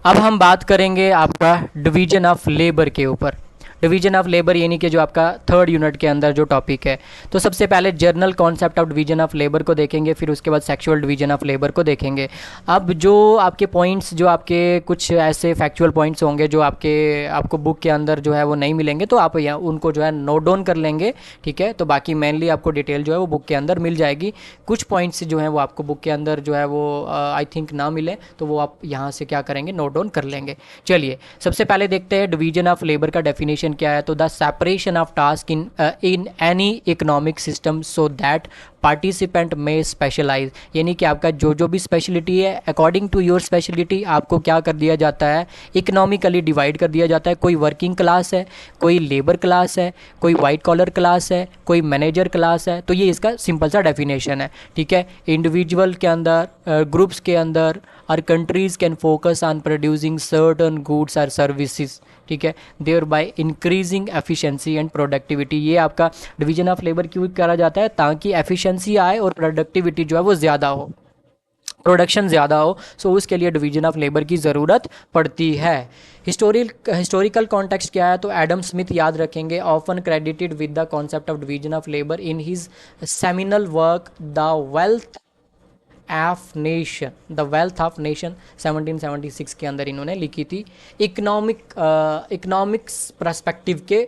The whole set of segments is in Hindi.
अब हम बात करेंगे आपका डिवीजन ऑफ लेबर के ऊपर। डिवीजन ऑफ लेबर यानी कि जो आपका थर्ड यूनिट के अंदर जो टॉपिक है। तो सबसे पहले journal concept of division of labour को देखेंगे, फिर उसके बाद सेक्सुअल डिवीजन ऑफ लेबर को देखेंगे। अब जो आपके पॉइंट्स, जो आपके कुछ ऐसे फैक्चुअल पॉइंट्स होंगे जो आपको बुक के अंदर जो है वो नहीं मिलेंगे, तो आप यहाँ उनको जो है नोट डाउन कर लेंगे, ठीक है। तो बाकी मेनली आपको डिटेल जो है वो बुक के अंदर मिल जाएगी। कुछ पॉइंट्स जो हैं वो आपको बुक के अंदर जो है वो आई थिंक ना मिले, तो वो आप यहाँ से क्या करेंगे, नोट डाउन कर लेंगे। चलिए सबसे पहले देखते हैं डिवीजन ऑफ लेबर का डेफिनेशन क्या है। तो the separation of task in any economic system so that participant में स्पेशलाइज, यानी कि आपका जो जो भी स्पेशलिटी है अकॉर्डिंग टू योर स्पेशलिटी आपको क्या कर दिया जाता है, इकोनॉमिकली डिवाइड कर दिया जाता है। कोई वर्किंग क्लास है, कोई लेबर क्लास है, कोई वाइट कॉलर क्लास है, कोई मैनेजर क्लास है। तो ये इसका सिंपल सा डेफिनेशन है, ठीक है। इंडिविजुअल के अंदर, ग्रुप्स के अंदर और countries can focus on producing certain goods और सर्विसेज, ठीक है, thereby increasing efficiency and productivity. ये आपका डिवीजन ऑफ लेबर क्यों करा जाता है, ताकि एफिशिएंसी आए और प्रोडक्टिविटी जो है वो ज़्यादा हो, प्रोडक्शन ज़्यादा हो। सो उसके लिए डिवीजन ऑफ लेबर की ज़रूरत पड़ती है। हिस्टोरिकल कॉन्टेक्स्ट क्या है, तो एडम स्मिथ याद रखेंगे, often credited with the concept of division of labour in his seminal work the wealth of nation 1776 के अंदर इन्होंने लिखी थी, इकोनॉमिक्स पर्सपेक्टिव के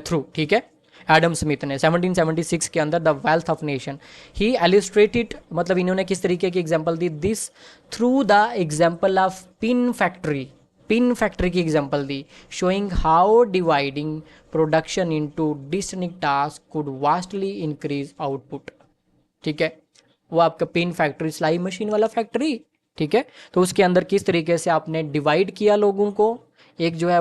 थ्रू, ठीक है। एडम स्मिथ ने 1776 के अंदर the wealth of nation he illustrated, मतलब इन्होंने किस तरीके की एग्जांपल दी, this through the example of pin factory की एग्जांपल दी, showing how dividing production into distinct task could vastly increase output, ठीक है। वो आपका पिन फैक्ट्री, सिलाई मशीन वाला फैक्ट्री, ठीक है। तो उसके अंदर किस तरीके से आपने डिवाइड किया लोगों को, एक जो है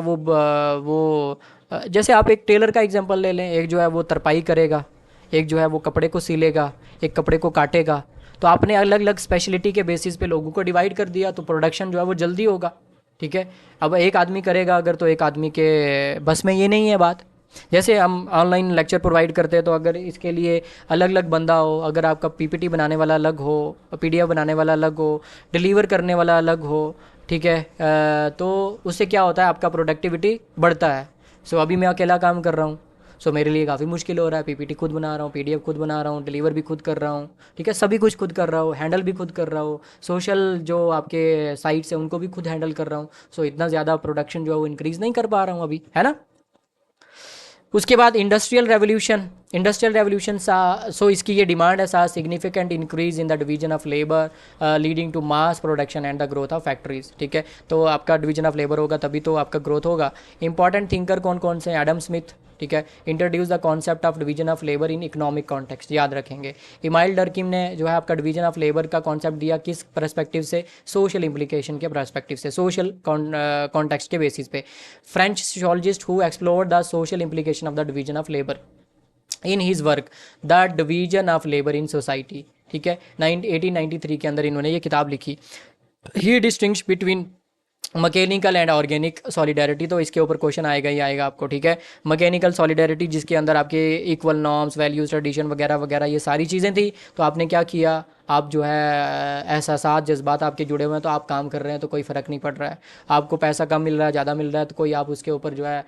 जैसे आप एक टेलर का एग्जांपल ले लें, एक जो है वो तरपाई करेगा, एक जो है वो कपड़े को सिलेगा, एक कपड़े को काटेगा। तो आपने अलग अलग स्पेशलिटी के बेसिस पे लोगों को डिवाइड कर दिया, तो प्रोडक्शन जो है वो जल्दी होगा, ठीक है। अब एक आदमी करेगा अगर, तो एक आदमी के बस में ये नहीं है बात। जैसे हम ऑनलाइन लेक्चर प्रोवाइड करते हैं, तो अगर इसके लिए अलग अलग बंदा हो, अगर आपका पीपीटी बनाने वाला अलग हो, पीडीएफ बनाने वाला अलग हो, डिलीवर करने वाला अलग हो, ठीक है, तो उससे क्या होता है, आपका प्रोडक्टिविटी बढ़ता है। सो अभी मैं अकेला काम कर रहा हूँ, सो मेरे लिए काफ़ी मुश्किल हो रहा है, पीपीटी खुद बना रहा हूँ, पीडीएफ खुद बना रहा हूँ, डिलीवर भी खुद कर रहा हूँ, ठीक है, सभी कुछ खुद कर रहा हूँ, हैंडल भी खुद कर रहा हूँ, सोशल जो आपके साइट्स हैं उनको भी खुद हैंडल कर रहा हूँ। सो इतना ज़्यादा प्रोडक्शन जो है वो इंक्रीज़ नहीं कर पा रहा हूँ अभी, है ना। उसके बाद इंडस्ट्रियल रेवोल्यूशन सो इसकी ये डिमांड है, सा significant increase in the division of labour leading to mass production and the growth of factories, ठीक है। तो आपका डिवीजन ऑफ लेबर होगा तभी तो आपका ग्रोथ होगा। इंपॉर्टेंट थिंकर कौन कौन से, एडम स्मिथ, ठीक है, introduce the concept of division of labour in economic context, याद रखेंगे। इमाइल डर्किम ने जो है आपका डिवीजन ऑफ लेबर का कॉन्सेप्ट दिया, किस परस्पेक्टिव से, सोशल इम्प्लीकेशन के परस्पेक्टिव से, सोशल कॉन्टेक्स्ट के बेसिस पे। French sociologist who explore the social implication of the division of labour in his work the division of labour in society, ठीक है, 1893 के अंदर इन्होंने ये किताब लिखी। He distinguish between mechanical and organic solidarity, तो इसके ऊपर क्वेश्चन आएगा ही आएगा आपको, ठीक है। मैकेनिकल सॉलिडेरिटी जिसके अंदर आपके इक्वल नॉर्म्स, वैल्यूज, ट्रेडिशन वगैरह वगैरह ये सारी चीज़ें थी, तो आपने क्या किया, आप जो है एहसासात, जज्बात आपके जुड़े हुए हैं, तो आप काम कर रहे हैं तो कोई फ़र्क नहीं पड़ रहा है। आपको पैसा कम मिल रहा है, ज़्यादा मिल रहा है, तो कोई आप उसके ऊपर जो है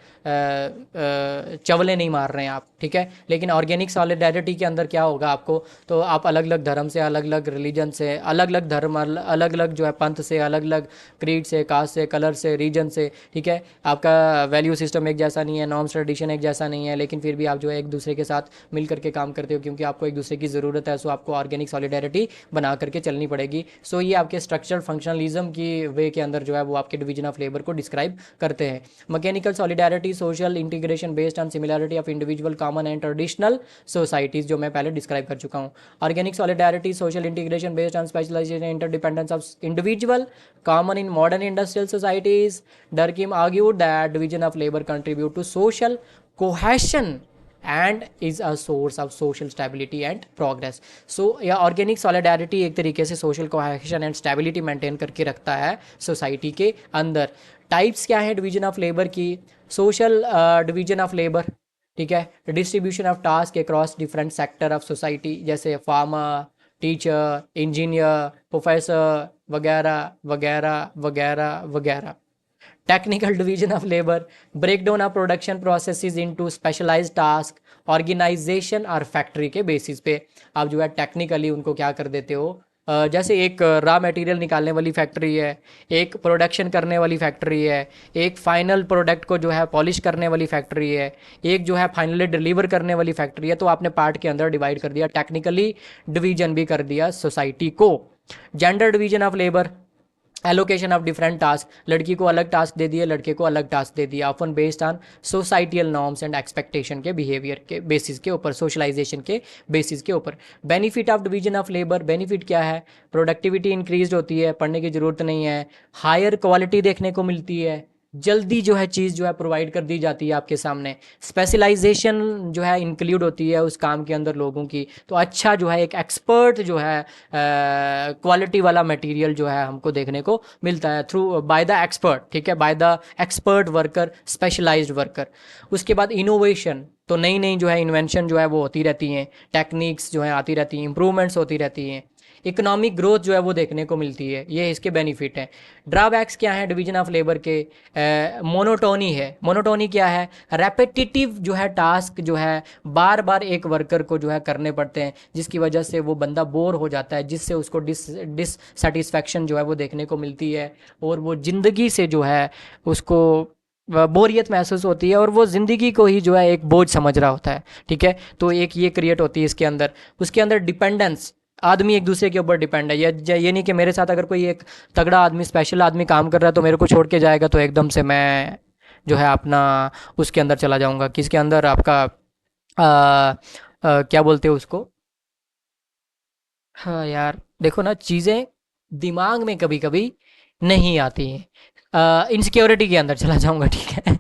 चवले नहीं मार रहे हैं आप, ठीक है। लेकिन ऑर्गेनिक सॉलिडेरिटी के अंदर क्या होगा आपको, तो आप अलग अलग धर्म से, अलग अलग रिलीजन से, अलग अलग धर्म, अलग अलग जो है पंथ से, अलग अलग क्रीड से, कास्ट से, कलर से, रीजन से, ठीक है, आपका वैल्यू सिस्टम एक जैसा नहीं है, नॉर्म्स ट्रेडिशन एक जैसा नहीं है, लेकिन फिर भी आप जो है एक दूसरे के साथ मिल करके काम करते हो, क्योंकि आपको एक दूसरे की ज़रूरत है। सो आपको ऑर्गेनिक सॉलिडेरिटी बना करके चलनी पड़ेगी। सो ये आपके स्ट्रक्चरल फंक्शनलिज्म की वे के अंदर जो है वो आपके डिवीजन ऑफ लेबर को डिस्क्राइब करते हैं। Mechanical solidarity, social integration based on similarity of individual, common and traditional societies, जो मैं पहले डिस्क्राइब कर चुका हूँ। Organic solidarity, social integration based on specialisation, interdependence of individual, common in modern industrial societies. Durkheim argued that division of labor contribute to social cohesion and is a source of social stability and progress. So या ऑर्गेनिक सॉलिडारिटी एक तरीके से social cohesion and stability maintain करके रखता है सोसाइटी के अंदर। टाइप्स क्या है डिवीजन ऑफ लेबर की, सोशल डिवीजन ऑफ लेबर, ठीक है, distribution of task across different sector of society, जैसे फार्मर, टीचर, इंजीनियर, प्रोफेसर वगैरह वगैरह वगैरह वगैरह, technical division of labour, break down of production processes into specialised task, organisation और फैक्ट्री के बेसिस पे आप जो है टेक्निकली उनको क्या कर देते हो। जैसे एक रॉ मटेरियल निकालने वाली फैक्ट्री है, एक प्रोडक्शन करने वाली फैक्ट्री है, एक फाइनल प्रोडक्ट को जो है पॉलिश करने वाली फैक्ट्री है, एक जो है फाइनली डिलीवर करने वाली फैक्ट्री है। तो आपने पार्ट के अंदर डिवाइड कर दिया, टेक्निकली डिवीजन भी कर दिया सोसाइटी को। Gender division of labour, allocation of different task, लड़की को अलग टास्क दे दिए, लड़के को अलग टास्क दे दिया, often based on societal norms and expectation के बिहेवियर के बेसिस के ऊपर, सोशलाइजेशन के बेसिस के ऊपर। Benefit of division of labour, benefit क्या है? प्रोडक्टिविटी इंक्रीज होती है, पढ़ने की ज़रूरत नहीं है, हायर क्वालिटी देखने को मिलती है, जल्दी जो है चीज़ जो है प्रोवाइड कर दी जाती है आपके सामने, स्पेशलाइजेशन जो है इंक्लूड होती है उस काम के अंदर लोगों की। तो अच्छा जो है एक एक्सपर्ट जो है क्वालिटी वाला मटेरियल जो है हमको देखने को मिलता है थ्रू बाय द एक्सपर्ट, ठीक है, by the expert worker, specialised worker. उसके बाद इनोवेशन, तो नई नई जो है इन्वेंशन जो है वो होती रहती हैं, टेक्निक्स जो है आती रहती हैं, इंप्रूवमेंट्स होती रहती हैं, इकोनॉमिक ग्रोथ जो है वो देखने को मिलती है, ये इसके बेनिफिट हैं। ड्रॉबैक्स क्या हैं डिवीजन ऑफ लेबर के? मोनोटोनी है। मोनोटोनी क्या है? रेपिटिटिव जो है टास्क जो है बार बार एक वर्कर को जो है करने पड़ते हैं, जिसकी वजह से वो बंदा बोर हो जाता है, जिससे उसको डिससेटिस्फैक्शन जो है वो देखने को मिलती है, और वो ज़िंदगी से जो है उसको बोरियत महसूस होती है, और वो ज़िंदगी को ही जो है एक बोझ समझ रहा होता है, ठीक है। तो एक ये क्रिएट होती है इसके अंदर। उसके अंदर डिपेंडेंस, आदमी एक दूसरे के ऊपर डिपेंड है। ये नहीं कि मेरे साथ अगर कोई एक तगड़ा आदमी, स्पेशल आदमी काम कर रहा है तो मेरे को छोड़ के जाएगा, तो एकदम से मैं जो है अपना उसके अंदर चला जाऊंगा। किसके अंदर? आपका क्या बोलते हो उसको? हाँ यार, देखो ना, चीज़ें दिमाग में कभी कभी नहीं आती हैं। इनसिक्योरिटी के अंदर चला जाऊंगा, ठीक है।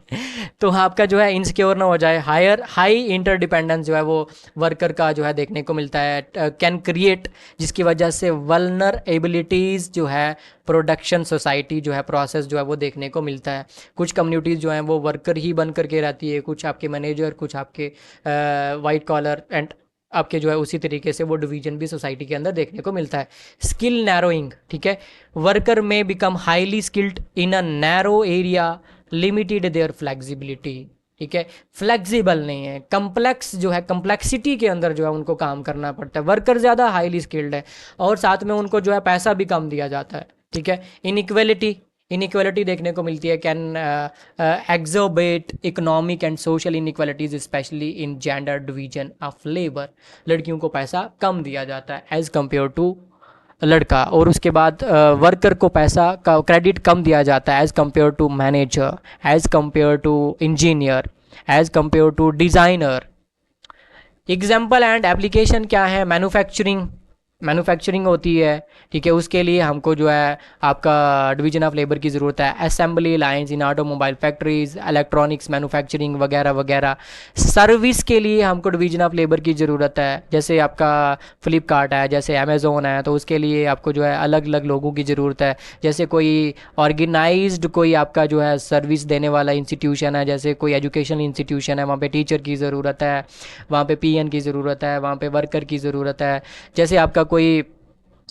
तो आपका जो है इनसिक्योर ना हो जाए, हाई इंटरडिपेंडेंस जो है वो वर्कर का जो है देखने को मिलता है, कैन क्रिएट, जिसकी वजह से वल्नरेबिलिटीज़ जो है प्रोडक्शन सोसाइटी जो है प्रोसेस जो है वो देखने को मिलता है। कुछ कम्युनिटीज़ जो हैं वो वर्कर ही बन करके रहती है, कुछ आपके मैनेजर, कुछ आपके वाइट कॉलर, एंड आपके जो है उसी तरीके से वो डिवीजन भी सोसाइटी के अंदर देखने को मिलता है। स्किल नैरोइंग, ठीक है, वर्कर में become highly skilled in a narrow area, limited their flexibility, ठीक है, फ्लेक्सिबल नहीं है, कम्प्लेक्स जो है कम्प्लेक्सिटी के अंदर जो है उनको काम करना पड़ता है। वर्कर ज़्यादा हाईली स्किल्ड है और साथ में उनको जो है पैसा भी कम दिया जाता है, ठीक है। इनइक्वालिटी देखने को मिलती है, can exacerbate economic and social inequalities especially in gender division of labour. लड़कियों को पैसा कम दिया जाता है एज कम्पेयर टू लड़का, और उसके बाद वर्कर को पैसा का क्रेडिट कम दिया जाता है as compare to manager, as compare to engineer, as compare to designer. Example and application क्या है? मैन्युफैक्चरिंग होती है, ठीक है, उसके लिए हमको जो है आपका डिवीजन ऑफ लेबर की ज़रूरत है। Assembly lines in automobile factories, electronics manufacturing वगैरह वगैरह। सर्विस के लिए हमको डिवीजन ऑफ लेबर की ज़रूरत है, जैसे आपका फ्लिपकार्ट है, जैसे अमेज़ोन है, तो उसके लिए आपको जो है अलग अलग लोगों की ज़रूरत है। जैसे कोई ऑर्गेनाइज्ड कोई आपका जो है सर्विस देने वाला इंस्टीट्यूशन है, जैसे कोई एजुकेशनल इंस्टीट्यूशन है, वहाँ पे टीचर की ज़रूरत है, वहाँ पे पीएन की ज़रूरत है, वहाँ पे वर्कर की ज़रूरत है। जैसे आपका कोई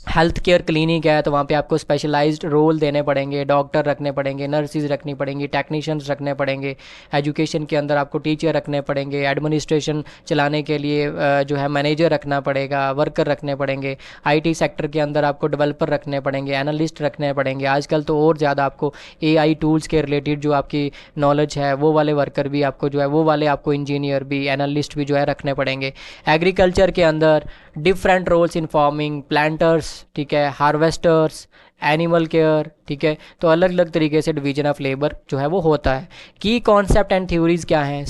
हेल्थ केयर क्लिनिक है तो वहाँ पे आपको स्पेशलाइज्ड रोल देने पड़ेंगे, डॉक्टर रखने पड़ेंगे, नर्सिस रखनी पड़ेंगी, टेक्नीशियंस रखने पड़ेंगे। एजुकेशन के अंदर आपको टीचर रखने पड़ेंगे, एडमिनिस्ट्रेशन चलाने के लिए जो है मैनेजर रखना पड़ेगा, वर्कर रखने पड़ेंगे। आईटी सेक्टर के अंदर आपको डेवलपर रखने पड़ेंगे, एनालिस्ट रखने पड़ेंगे। आजकल तो और ज़्यादा आपको एआई टूल्स के रिलेटेड जो आपकी नॉलेज है वो वाले वर्कर भी आपको जो है, वो वाले आपको इंजीनियर भी, एनालिस्ट भी जो है रखने पड़ेंगे। एग्रीकल्चर के अंदर different roles in farming, planters, ठीक है, हार्वेस्टर्स, एनिमल केयर, ठीक है। तो अलग अलग तरीके से डिवीजन ऑफ लेबर जो है वो होता है। की कॉन्सेप्ट एंड थ्योरीज क्या हैं?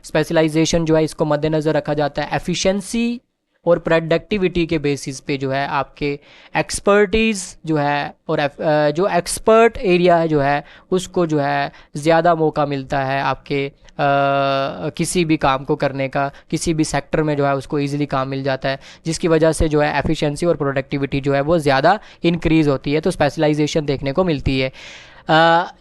स्पेशलाइजेशन जो है इसको मद्देनज़र रखा जाता है। एफिशिएंसी और प्रोडक्टिविटी के बेसिस पे जो है आपके एक्सपर्टीज़ जो है और जो एक्सपर्ट एरिया है जो है उसको जो है ज़्यादा मौका मिलता है आपके किसी भी काम को करने का, किसी भी सेक्टर में जो है उसको इजीली काम मिल जाता है, जिसकी वजह से जो है एफिशिएंसी और प्रोडक्टिविटी जो है वो ज़्यादा इंक्रीज़ होती है। तो स्पेशलाइजेशन देखने को मिलती है।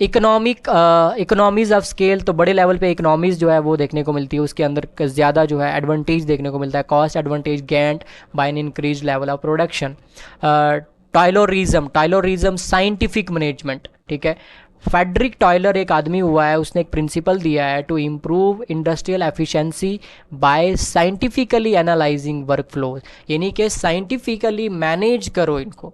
इकोनॉमीज़ ऑफ स्केल, तो बड़े लेवल पे इकोनॉमीज़ जो है वो देखने को मिलती है, उसके अंदर ज़्यादा जो है एडवांटेज देखने को मिलता है। Cost advantage gained by an increase level of production. Taylorism scientific management, ठीक है। फेडरिक टॉयलर एक आदमी हुआ है, उसने एक प्रिंसिपल दिया है to improve industrial efficiency by scientifically analysing work flows, यानी कि साइंटिफिकली मैनेज करो इनको,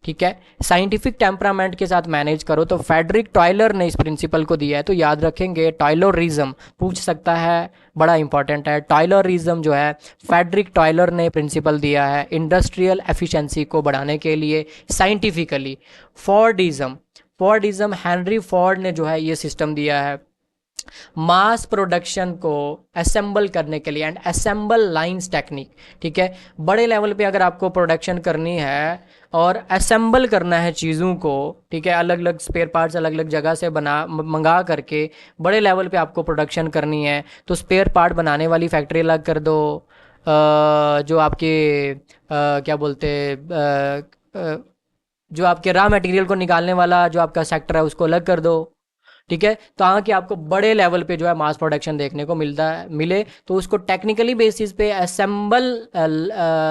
ठीक है, साइंटिफिक टेम्परामेंट के साथ मैनेज करो। तो फेडरिक टॉयलर ने इस प्रिंसिपल को दिया है, तो याद रखेंगे टॉयलरिज्म पूछ सकता है, बड़ा इंपॉर्टेंट है। टॉयलरिज्म जो है फेडरिक टॉयलर ने प्रिंसिपल दिया है इंडस्ट्रियल एफिशिएंसी को बढ़ाने के लिए scientifically. Fordism, Fordism Henry Ford ने जो है ये सिस्टम दिया है मास प्रोडक्शन को असेंबल करने के लिए, एंड असेंबल लाइंस टेक्निक, ठीक है, बड़े लेवल पे अगर आपको प्रोडक्शन करनी है और असेंबल करना है चीज़ों को, ठीक है, अलग अलग स्पेयर पार्ट्स अलग अलग जगह से मंगा करके बड़े लेवल पे आपको प्रोडक्शन करनी है, तो स्पेयर पार्ट बनाने वाली फैक्ट्री अलग कर दो, जो आपके क्या बोलते जो आपके रॉ मटेरियल को निकालने वाला जो आपका सेक्टर है उसको अलग कर दो, ठीक है। तो हाँ कि आपको बड़े लेवल पे जो है मास प्रोडक्शन देखने को मिले, तो उसको टेक्निकली बेसिस पे असेंबल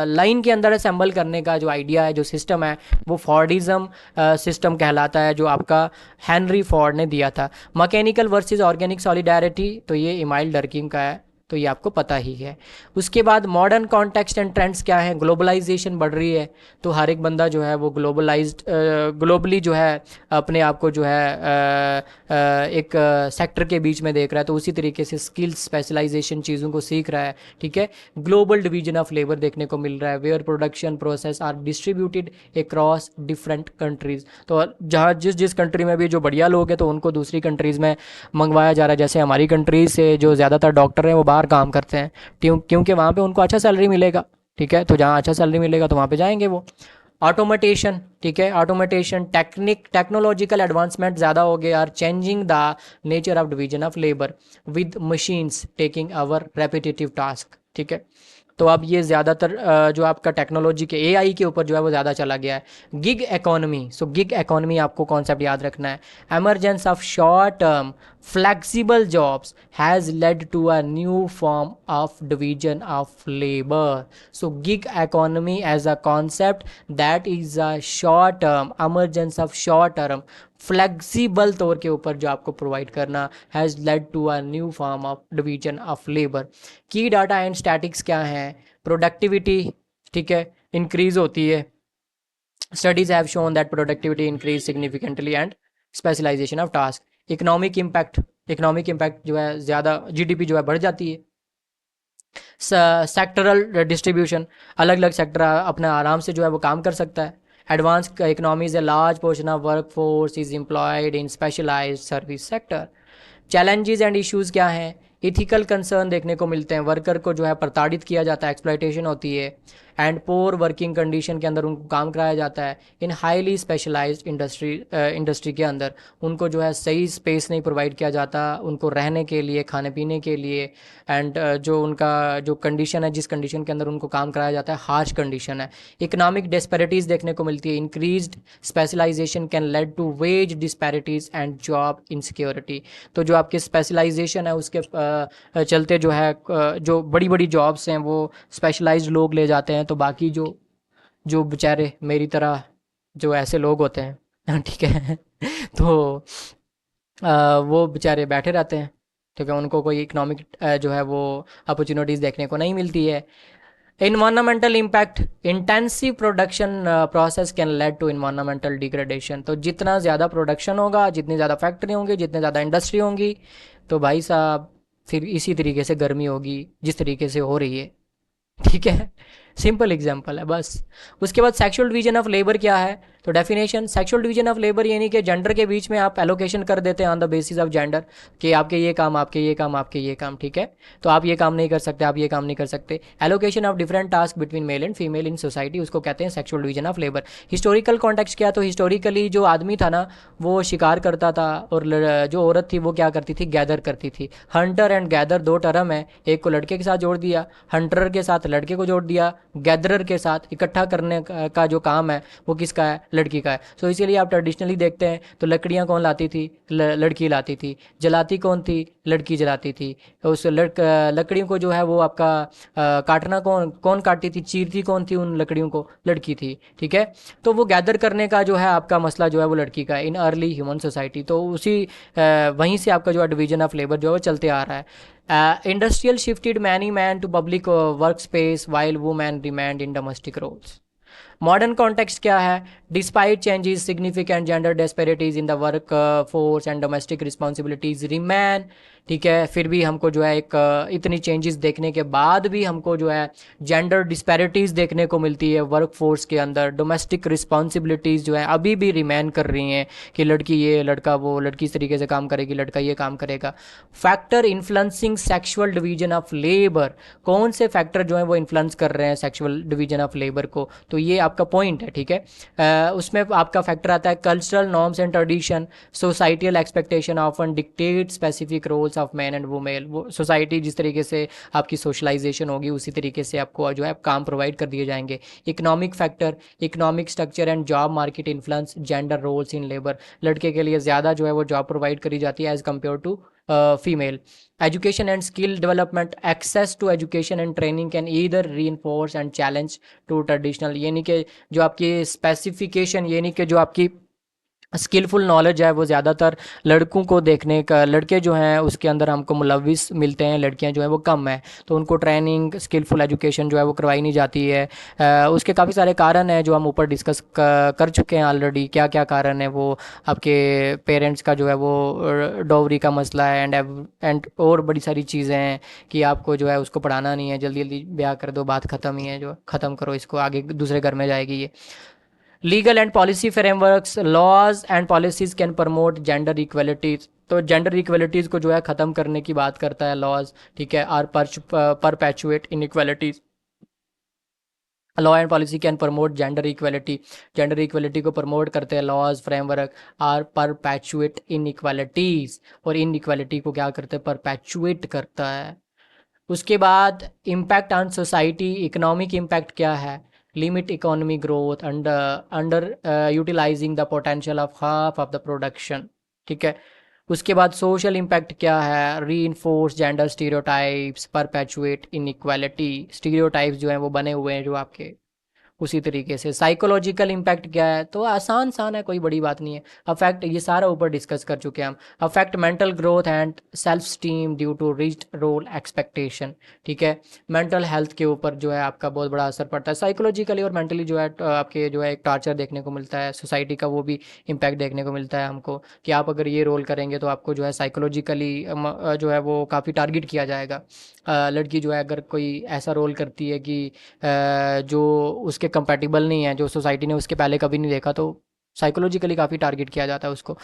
लाइन के अंदर असेंबल करने का जो आइडिया है, जो सिस्टम है, वो फोर्डिज्म सिस्टम कहलाता है, जो आपका हेनरी फोर्ड ने दिया था। मैकेनिकल वर्सेस ऑर्गेनिक सॉलिडारिटी, तो ये इमाइल डर्किंग का है, तो ये आपको पता ही है। उसके बाद मॉडर्न कॉन्टेक्स्ट एंड ट्रेंड्स क्या है, ग्लोबलाइजेशन बढ़ रही है, तो हर एक बंदा जो है वो ग्लोबली जो है अपने आप को जो है एक सेक्टर के बीच में देख रहा है, तो उसी तरीके से स्किल्स स्पेशलाइजेशन चीज़ों को सीख रहा है, ठीक है। ग्लोबल डिवीजन ऑफ लेबर देखने को मिल रहा है, where production process are distributed across different countries, तो जहाँ जिस जिस कंट्री में भी जो बढ़िया लोग हैं तो उनको दूसरी कंट्रीज़ में मंगवाया जा रहा है। जैसे हमारी कंट्री से जो ज़्यादातर डॉक्टर हैं वो बाहर काम करते हैं, क्योंकि वहाँ पे उनको अच्छा सैलरी मिलेगा, ठीक है, तो जहाँ अच्छा सैलरी मिलेगा तो वहाँ पे जाएंगे वो। ऑटोमेटेशन, ठीक है, ऑटोमेटेशन टेक्नोलॉजिकल एडवांसमेंट ज़्यादा हो गए are changing the nature of division of labour with machines taking over repetitive task, ठीक है। तो अब ये ज़्यादातर जो आपका टेक्नोलॉजी के एआई के ऊपर जो है वो ज़्यादा चला गया है। गिग इकोनॉमी, सो गिग इकोनॉमी आपको कॉन्सेप्ट याद रखना है। Emergence of short term flexible jobs has led to a new form of division of labor. So gig economy as a concept that is a short term emergence of short term flexible तौर के ऊपर जो आपको प्रोवाइड करना has led to a new form of division of labour. की डाटा एंड स्टैटिक्स क्या है, प्रोडक्टिविटी, ठीक है, इंक्रीज होती है, studies have shown that productivity increase significantly and specialisation of task. Economic impact, economic impact जो है ज़्यादा जीडीपी जो है बढ़ जाती है। सेक्टरल डिस्ट्रीब्यूशन, अलग अलग सेक्टर अपना आराम से जो है वो काम कर सकता है। Advance economies a large portion of work force is employed in specialised service sector. Challenges and issues क्या हैं, इथिकल कंसर्न देखने को मिलते हैं, वर्कर को जो है प्रताड़ित किया जाता है, एक्सप्लॉयटेशन होती है, एंड पोर वर्किंग कंडीशन के अंदर उनको काम कराया जाता है। इन हाईली स्पेशलाइज्ड इंडस्ट्री के अंदर उनको जो है सही स्पेस नहीं प्रोवाइड किया जाता उनको रहने के लिए, खाने पीने के लिए, एंड जो उनका जो कंडीशन है, जिस कंडीशन के अंदर उनको काम कराया जाता है, हार्श कंडीशन है। इकोनॉमिक डिस्पैरिटीज़ देखने को मिलती है, increased specialisation can lead to wage disparities and job insecurity. तो जो आपकी स्पेशलाइजेशन है उसके चलते जो है जो बड़ी बड़ी जॉब्स हैं वो स्पेशलाइज्ड लोग ले जाते हैं, तो बाकी जो जो बेचारे मेरी तरह जो ऐसे लोग होते हैं ठीक है तो वो बेचारे बैठे रहते हैं, ठीक है, उनको कोई इकोनॉमिक जो है वो अपॉर्चुनिटीज़ देखने को नहीं मिलती है। Environmental impact, intensive production process can lead to environmental degradation. तो जितना ज़्यादा प्रोडक्शन होगा, जितनी ज़्यादा फैक्ट्री होंगी, जितनी ज़्यादा इंडस्ट्री होंगी, तो भाई साहब फिर इसी तरीके से गर्मी होगी जिस तरीके से हो रही है, ठीक है, सिंपल एग्जांपल है बस। उसके बाद सेक्सुअल डिवीजन ऑफ लेबर क्या है, तो definition, sexual division of labour यानी कि जेंडर के बीच में आप एलोकेशन कर देते हैं on the basis of gender, कि आपके ये काम, आपके ये काम, आपके ये काम, ठीक है, तो आप ये काम नहीं कर सकते, आप ये काम नहीं कर सकते। Allocation of different task between male and female in society, उसको कहते हैं sexual division of labour. Historical context क्या, तो हिस्टोरिकली जो आदमी था ना वो शिकार करता था, और जो औरत थी वो क्या करती थी, गैदर करती थी। हंटर एंड गैदर दो टर्म है, एक को लड़के के साथ जोड़ दिया, हंटर के साथ लड़के को जोड़ दिया, गैदरर के साथ इकट्ठा करने का जो काम है वो किसका है, लड़की का है। सो इसीलिए आप ट्रेडिशनली देखते हैं तो लकड़ियाँ कौन लाती थी, लड़की लाती थी। जलाती कौन थी, लड़की जलाती थी। उस लकड़ियों को जो है वो आपका काटना कौन कौन काटती थी, चीरती कौन थी उन लकड़ियों को, लड़की थी। ठीक है, तो वो गैदर करने का जो है आपका मसला जो है वो लड़की का है इन अर्ली ह्यूमन सोसाइटी। तो उसी वहीं से आपका जो है डिवीजन ऑफ लेबर जो है वो चलते आ रहा है। Industrial shifted many men to public work space while women remained in domestic roles. Modern context क्या है, despite changes significant gender disparities in the work force and domestic responsibilities remain. ठीक है, फिर भी हमको जो है एक इतनी चेंजेस देखने के बाद भी हमको जो है जेंडर डिस्पैरिटीज़ देखने को मिलती है वर्क फोर्स के अंदर। डोमेस्टिक रिस्पॉन्सिबिलिटीज़ जो है अभी भी रिमेन कर रही हैं कि लड़की ये, लड़का वो, लड़की इस तरीके से काम करेगी, लड़का ये काम करेगा। Factor influencing sexual division of labour, कौन से फैक्टर जो है वो इन्फ्लुएंस कर रहे हैं सेक्सुअल डिवीजन ऑफ लेबर को, तो ये आपका पॉइंट है। ठीक है, उसमें आपका फैक्टर आता है cultural norms and tradition, societal expectation often dictate specific roles of men and women. वो सोसाइटी जिस तरीके से आपकी सोशलाइजेशन होगी उसी तरीके से आपको जो है काम प्रोवाइड कर दिए जाएंगे। Economic factor, economic structure and job market influence gender roles in labour, लड़के के लिए ज़्यादा जो है वो जॉब प्रोवाइड करी जाती है as compare to female. Education and skill development, access to education and training can either reinforce and challenge to traditional, यानी कि जो आपकी स्पेसिफिकेशन, यानी कि जो आपकी स्किलफुल नॉलेज है वो ज़्यादातर लड़कों को देखने का, लड़के जो हैं उसके अंदर हमको मुलविस मिलते हैं, लड़कियां जो हैं वो कम है, तो उनको ट्रेनिंग स्किलफुल एजुकेशन जो है वो करवाई नहीं जाती है। उसके काफ़ी सारे कारण हैं जो हम ऊपर डिस्कस कर चुके हैं ऑलरेडी। क्या क्या कारण है वो, आपके पेरेंट्स का जो है वो डॉवरी का मसला है एंड और बड़ी सारी चीज़ें हैं कि आपको जो है उसको पढ़ाना नहीं है, जल्दी जल्दी ब्याह कर दो, बात ख़त्म ही है, जो ख़त्म करो इसको, आगे दूसरे घर में जाएगी ये। Legal and policy frameworks, laws and policies can promote gender equalities, तो जेंडर इक्वलिटीज़ को जो है ख़त्म करने की बात करता है लॉज। ठीक है, or perpetuate inequalities, law and policy can promote gender equality, gender equality को प्रमोट करते हैं laws framework, or perpetuate inequalities, और इनइक्वालिटी को क्या करते हैं, परपेचुएट करता है। उसके बाद impact on society, economic impact क्या है, limit economy growth, underutilising the potential of half of the production. ठीक है, उसके बाद सोशल इम्पैक्ट क्या है, reinforce gender stereotypes, perpetuate inequality, stereotypes जो हैं वो बने हुए हैं जो आपके। उसी तरीके से साइकोलॉजिकल इम्पैक्ट क्या है, तो आसान है, कोई बड़ी बात नहीं है। अफेक्ट, ये सारा ऊपर डिस्कस कर चुके हैं हम। Affect mental growth and self esteem due to rigid role expectation. ठीक है, मेंटल हेल्थ के ऊपर जो है आपका बहुत बड़ा असर पड़ता है, साइकोलॉजिकली और मेंटली जो है आपके जो है एक टॉर्चर देखने को मिलता है, सोसाइटी का वो भी इम्पैक्ट देखने को मिलता है हमको कि आप अगर ये रोल करेंगे तो आपको जो है साइकोलॉजिकली जो है वो काफ़ी टारगेट किया जाएगा। लड़की जो है अगर कोई ऐसा रोल करती है कि जो उसके कंपैटिबल नहीं है, जो सोसाइटी ने उसके पहले कभी नहीं देखा, तो साइकोलॉजिकली काफ़ी टारगेट किया जाता है उसको।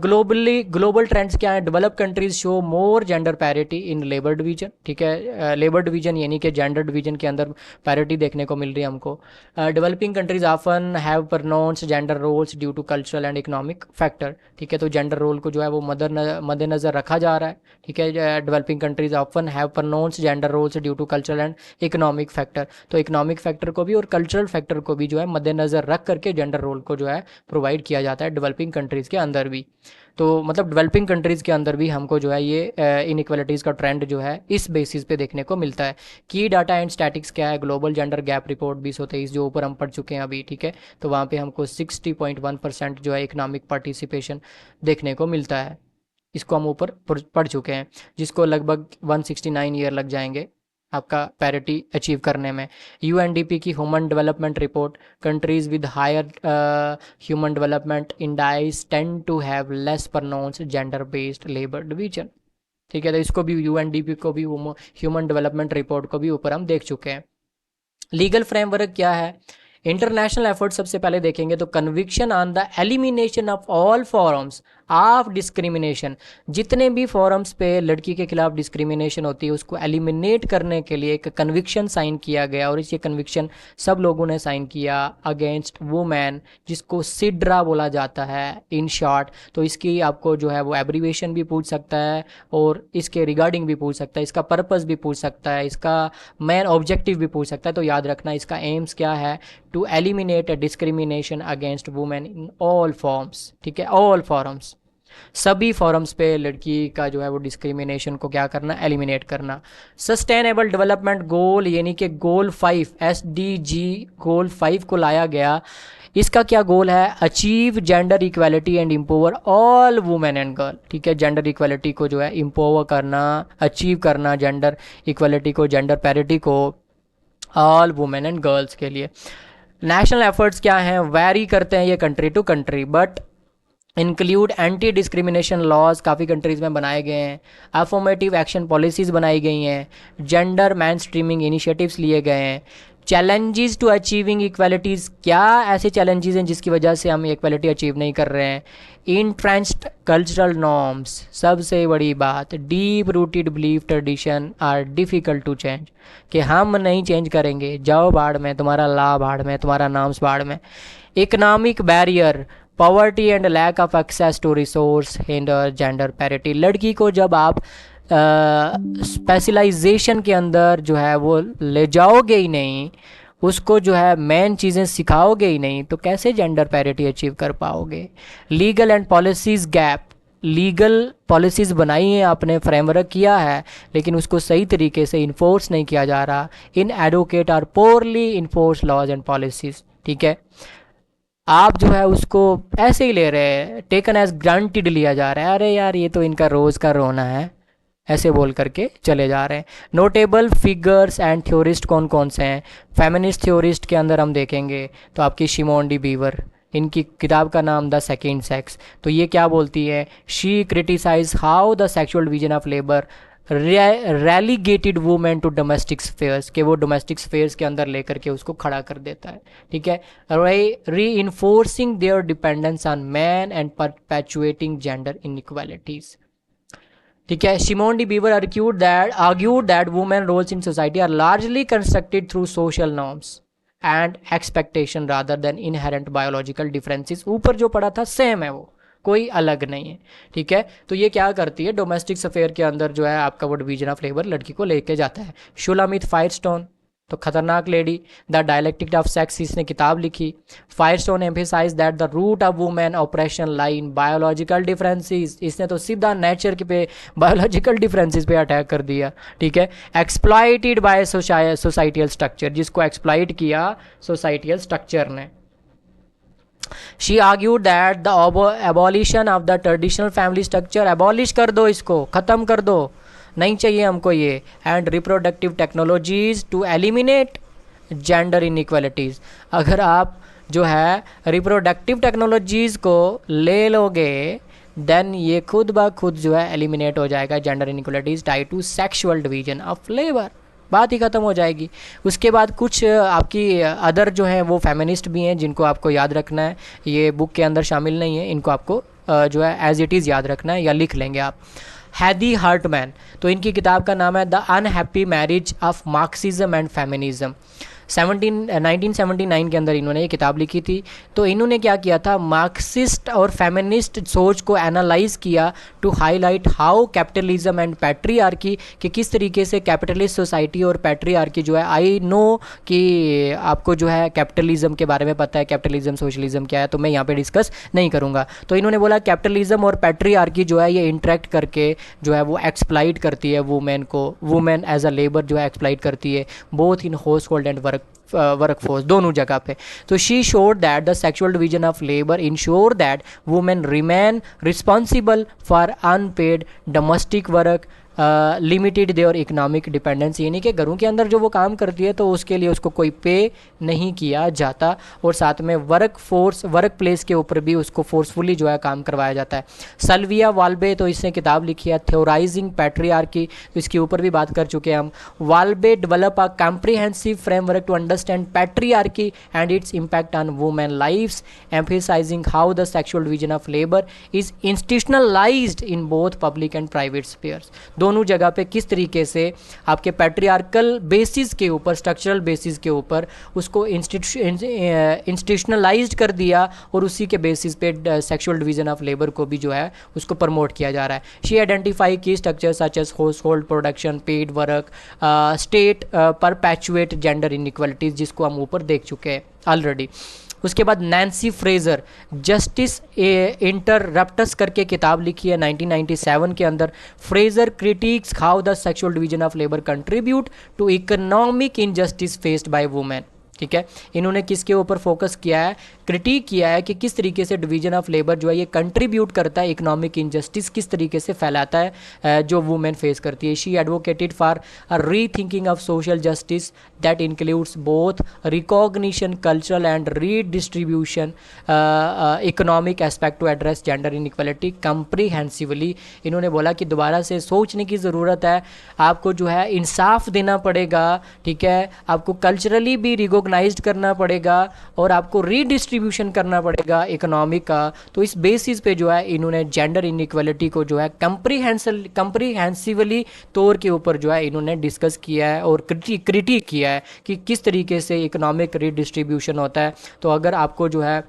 ग्लोबल ट्रेंड्स क्या है, develop countries show more gender parity in labour division. ठीक है, लेबर डिवीजन यानी कि जेंडर डिवीजन के अंदर पैरिटी देखने को मिल रही है हमको। Developing countries often have pronounced gender roles due to cultural and economic factor. ठीक है, तो जेंडर रोल को जो है वो मद्देनज़र रखा जा रहा है। ठीक है, developing countries often have pronounced gender roles due to cultural and economic factor, तो इकोनॉमिक फैक्टर को भी और कल्चरल फैक्टर को भी जो है मद्देनज़र रख करके जेंडर रोल को जो है प्रोवाइड किया जाता है डेवलपिंग कंट्रीज़ के अंदर भी। तो मतलब डेवलपिंग कंट्रीज़ के अंदर भी हमको जो है ये इनइक्वालिटीज़ का ट्रेंड जो है इस बेसिस पे देखने को मिलता है। की डाटा एंड स्टैटिक्स क्या है, ग्लोबल जेंडर गैप रिपोर्ट 2023 जो ऊपर हम पढ़ चुके हैं अभी। ठीक है, तो वहाँ पे हमको 60.1% जो है इकोनॉमिक पार्टिसिपेशन देखने को मिलता है, इसको हम ऊपर पढ़ चुके हैं, जिसको लगभग 169 ईयर लग जाएंगे आपका पैरिटी अचीव करने में। यूएनडीपी की human development report, countries with higher human development indices tend to have less pronounced gender based labour division. ठीक है, तो इसको भी यूएनडीपी को भी, ह्यूमन डेवलपमेंट रिपोर्ट को भी ऊपर हम देख चुके हैं। लीगल फ्रेमवर्क क्या है, इंटरनेशनल एफर्ट सबसे पहले देखेंगे तो convention on the elimination of all forms of discrimination, जितने भी फॉरम्स पे लड़की के खिलाफ डिस्क्रिमिनेशन होती है उसको एलिमिनेट करने के लिए एक कन्विक्शन साइन किया गया, और इस ये कन्विक्शन सब लोगों ने साइन किया अगेंस्ट वुमेन, जिसको सिड्रा बोला जाता है इन शॉर्ट। तो इसकी आपको जो है वो एब्रीवेशन भी पूछ सकता है और इसके रिगार्डिंग भी पूछ सकता है, इसका पर्पस भी पूछ सकता है, इसका मेन ऑब्जेक्टिव भी पूछ सकता है। तो याद रखना इसका एम्स क्या है, to eliminate discrimination against women in all forms, ठीक है, ऑल फॉरम्स, सभी फॉरम्स पे लड़की का जो है वो डिस्क्रिमिनेशन को क्या करना, एलिमिनेट करना। सस्टेनेबल डेवलपमेंट गोल यानी कि गोल 5 SDG गोल 5 को लाया गया। इसका क्या गोल है, achieve gender equality and empower all women and girl, ठीक है, जेंडर इक्वालिटी को जो है एम्पावर करना, अचीव करना जेंडर इक्वालिटी को, जेंडर पैरिटी को ऑल वुमेन एंड गर्ल्स के लिए। नेशनल एफर्ट्स क्या हैं, वैरी करते हैं ये country to country, but include anti discrimination laws काफ़ी कंट्रीज़ में बनाए गए हैं, अफॉर्मेटिव एक्शन पॉलिसीज़ बनाई गई हैं, जेंडर मैन स्ट्रीमिंग इनिशिएटिव्स लिए गए हैं। चैलेंजेस टू अचीविंग इक्वालिटीज़, क्या ऐसे चैलेंजेस हैं जिसकी वजह से हम इक्वालिटी अचीव नहीं कर रहे हैं। इंट्रेंच्ड कल्चरल नॉर्म्स, सबसे बड़ी बात, deep rooted belief tradition are difficult to change, कि हम नहीं चेंज करेंगे, जाओ बाढ़ में, तुम्हारा ला बाढ़ में, तुम्हारा नाम्स बाढ़ में। Economic barrier, poverty and lack of access to resource hinder gender parity. लड़की को जब आप स्पेशलाइजेशन के अंदर जो है वो ले जाओगे ही नहीं, उसको जो है मेन चीज़ें सिखाओगे ही नहीं, तो कैसे जेंडर पैरिटी अचीव कर पाओगे। Legal and policies gap, legal policies बनाई हैं आपने, फ्रेमवर्क किया है, लेकिन उसको सही तरीके से इन्फोर्स नहीं किया जा रहा। In advocate are poorly enforce laws and policies, ठीक है, आप जो है उसको ऐसे ही ले रहे हैं, टेकन एज ग्रांटेड लिया जा रहा है, अरे यार ये तो इनका रोज़ का रोना है, ऐसे बोल करके चले जा रहे हैं। नोटेबल फिगर्स एंड थ्योरिस्ट कौन कौन से हैं, फेमिनिस्ट थ्योरिस्ट के अंदर हम देखेंगे तो आपकी शिमोन डी बीवर, इनकी किताब का नाम द सेकेंड सेक्स। तो ये क्या बोलती है, she criticise how the sexual division of labour relegated women to domestic spheres, के वो डोमेस्टिक स्फेयर्स के अंदर लेकर के उसको खड़ा कर देता है, ठीक है, reinforcing their dependence on man and perpetuating gender inequalities, ठीक है। Simone de Beauvoir argued that women roles in society are largely constructed through social norms and expectation rather than inherent biological differences। ऊपर जो पढ़ा था सेम है, वो कोई अलग नहीं है, ठीक है। तो ये क्या करती है, डोमेस्टिक अफेयर के अंदर जो है आपका वो डिवीजन ऑफ लेबर लड़की को लेके जाता है। शुलामित फायरस्टोन, तो खतरनाक lady, the dialectic of sex, इसने किताब लिखी। Firestone emphasise that the root of women oppression lie in biological differences, इसने तो सीधा नेचर के पे बायोलॉजिकल डिफरेंसेस पे अटैक कर दिया, ठीक है। एक्सप्लॉइटेड बाय सोसाइटियल स्ट्रक्चर, जिसको एक्सप्लॉइट किया सोसाइटियल स्ट्रक्चर ने। She argued that the abolition of the traditional family structure, abolish कर दो, इसको ख़त्म कर दो, नहीं चाहिए हमको ये, and reproductive technologies to eliminate gender inequalities. अगर आप जो है रिप्रोडक्टिव टेक्नोलॉजीज़ को ले लोगे देन ये खुद ब खुद जो है एलिमिनेट हो जाएगा gender inequalities tied to sexual division of labour, बात ही ख़त्म हो जाएगी। उसके बाद कुछ आपकी अदर जो हैं वो फेमिनिस्ट भी हैं जिनको आपको याद रखना है, ये बुक के अंदर शामिल नहीं है, इनको आपको जो है एज इट इज़ याद रखना है या लिख लेंगे आप। हैदी हार्टमैन, तो इनकी किताब का नाम है the unhappy marriage of Marxism and feminism. 1979 के अंदर इन्होंने ये किताब लिखी थी। तो इन्होंने क्या किया था, मार्क्सिस्ट और फेमिनिस्ट सोच को एनालाइज किया to highlight how capitalism and patriarchy, कि किस तरीके से कैपिटलिस्ट सोसाइटी और पैट्रियार्की जो है, आई नो कि आपको जो है कैपिटलिज्म के बारे में पता है, कैपिटलिज्म सोशलिज्म क्या है, तो मैं यहाँ पे डिस्कस नहीं करूँगा। तो इन्होंने बोला कैपिटलिज्म और पैट्रियार्की जो है ये इंटरेक्ट करके जो है वो एक्सप्लाइट करती है वुमेन को, वुमेन एज अ लेबर जो है एक्सप्लाइट करती है, both in household and workforce, दोनों जगह पे। तो she showed that the sexual division of labour ensure that women remain responsible for unpaid domestic work limited their economic dependency, यानी कि घरों के अंदर जो वो काम करती है तो उसके लिए उसको कोई पे नहीं किया जाता, और साथ में वर्क प्लेस के ऊपर भी उसको फोर्सफुली जो है काम करवाया जाता है। सल्विया वाल्बे, तो इसने किताब लिखी है थ्योराइजिंग पैट्रियार्की, तो इसके ऊपर भी बात कर चुके हैं हम। Walby develop a comprehensive framework to understand patriarchy and its impact on women lifes, emphasising how the sexual division of labour is institutionalised in both public and private spheres. दोनों जगह पे किस तरीके से आपके पैट्रियार्कल बेसिस के ऊपर, स्ट्रक्चरल बेसिस के ऊपर उसको इंस्टीट्यूशनलाइज्ड कर दिया, और उसी के बेसिस पे सेक्सुअल डिवीजन ऑफ लेबर को भी जो है उसको प्रमोट किया जा रहा है। She identify key structure such as household production, paid work, state perpetuate gender inequalities, जिसको हम ऊपर देख चुके हैं ऑलरेडी। उसके बाद नैन्सी फ्रेजर जस्टिस इंटररप्टस करके किताब लिखी है 1997 के अंदर। Fraser critics how the sexual division of labour contribute to economic injustice faced by women. ठीक है, इन्होंने किसके ऊपर फोकस किया है, क्रिटिक किया है कि किस तरीके से डिवीजन ऑफ लेबर जो है ये कंट्रीब्यूट करता है, इकोनॉमिक इनजस्टिस किस तरीके से फैलाता है जो वुमेन फेस करती है। She advocated for a rethinking of social justice that includes both recognition cultural and redistribution economic aspect to address gender inequality comprehensively. इन्होंने बोला कि दोबारा से सोचने की ज़रूरत है, आपको जो है इंसाफ देना पड़ेगा, ठीक है, आपको कल्चरली भी रिकॉग्नाइज्ड करना पड़ेगा और आपको रीडिस्ट्रीब्यूशन करना पड़ेगा इकोनॉमिक का। तो इस बेसिस पे जो है इन्होंने जेंडर इनइक्वालिटी को जो है कंप्रीहेंसिवली तौर के ऊपर जो है इन्होंने डिस्कस किया है और क्रिटिक किया है कि किस तरीके से इकोनॉमिक रीडिस्ट्रीब्यूशन होता है। तो अगर आपको जो है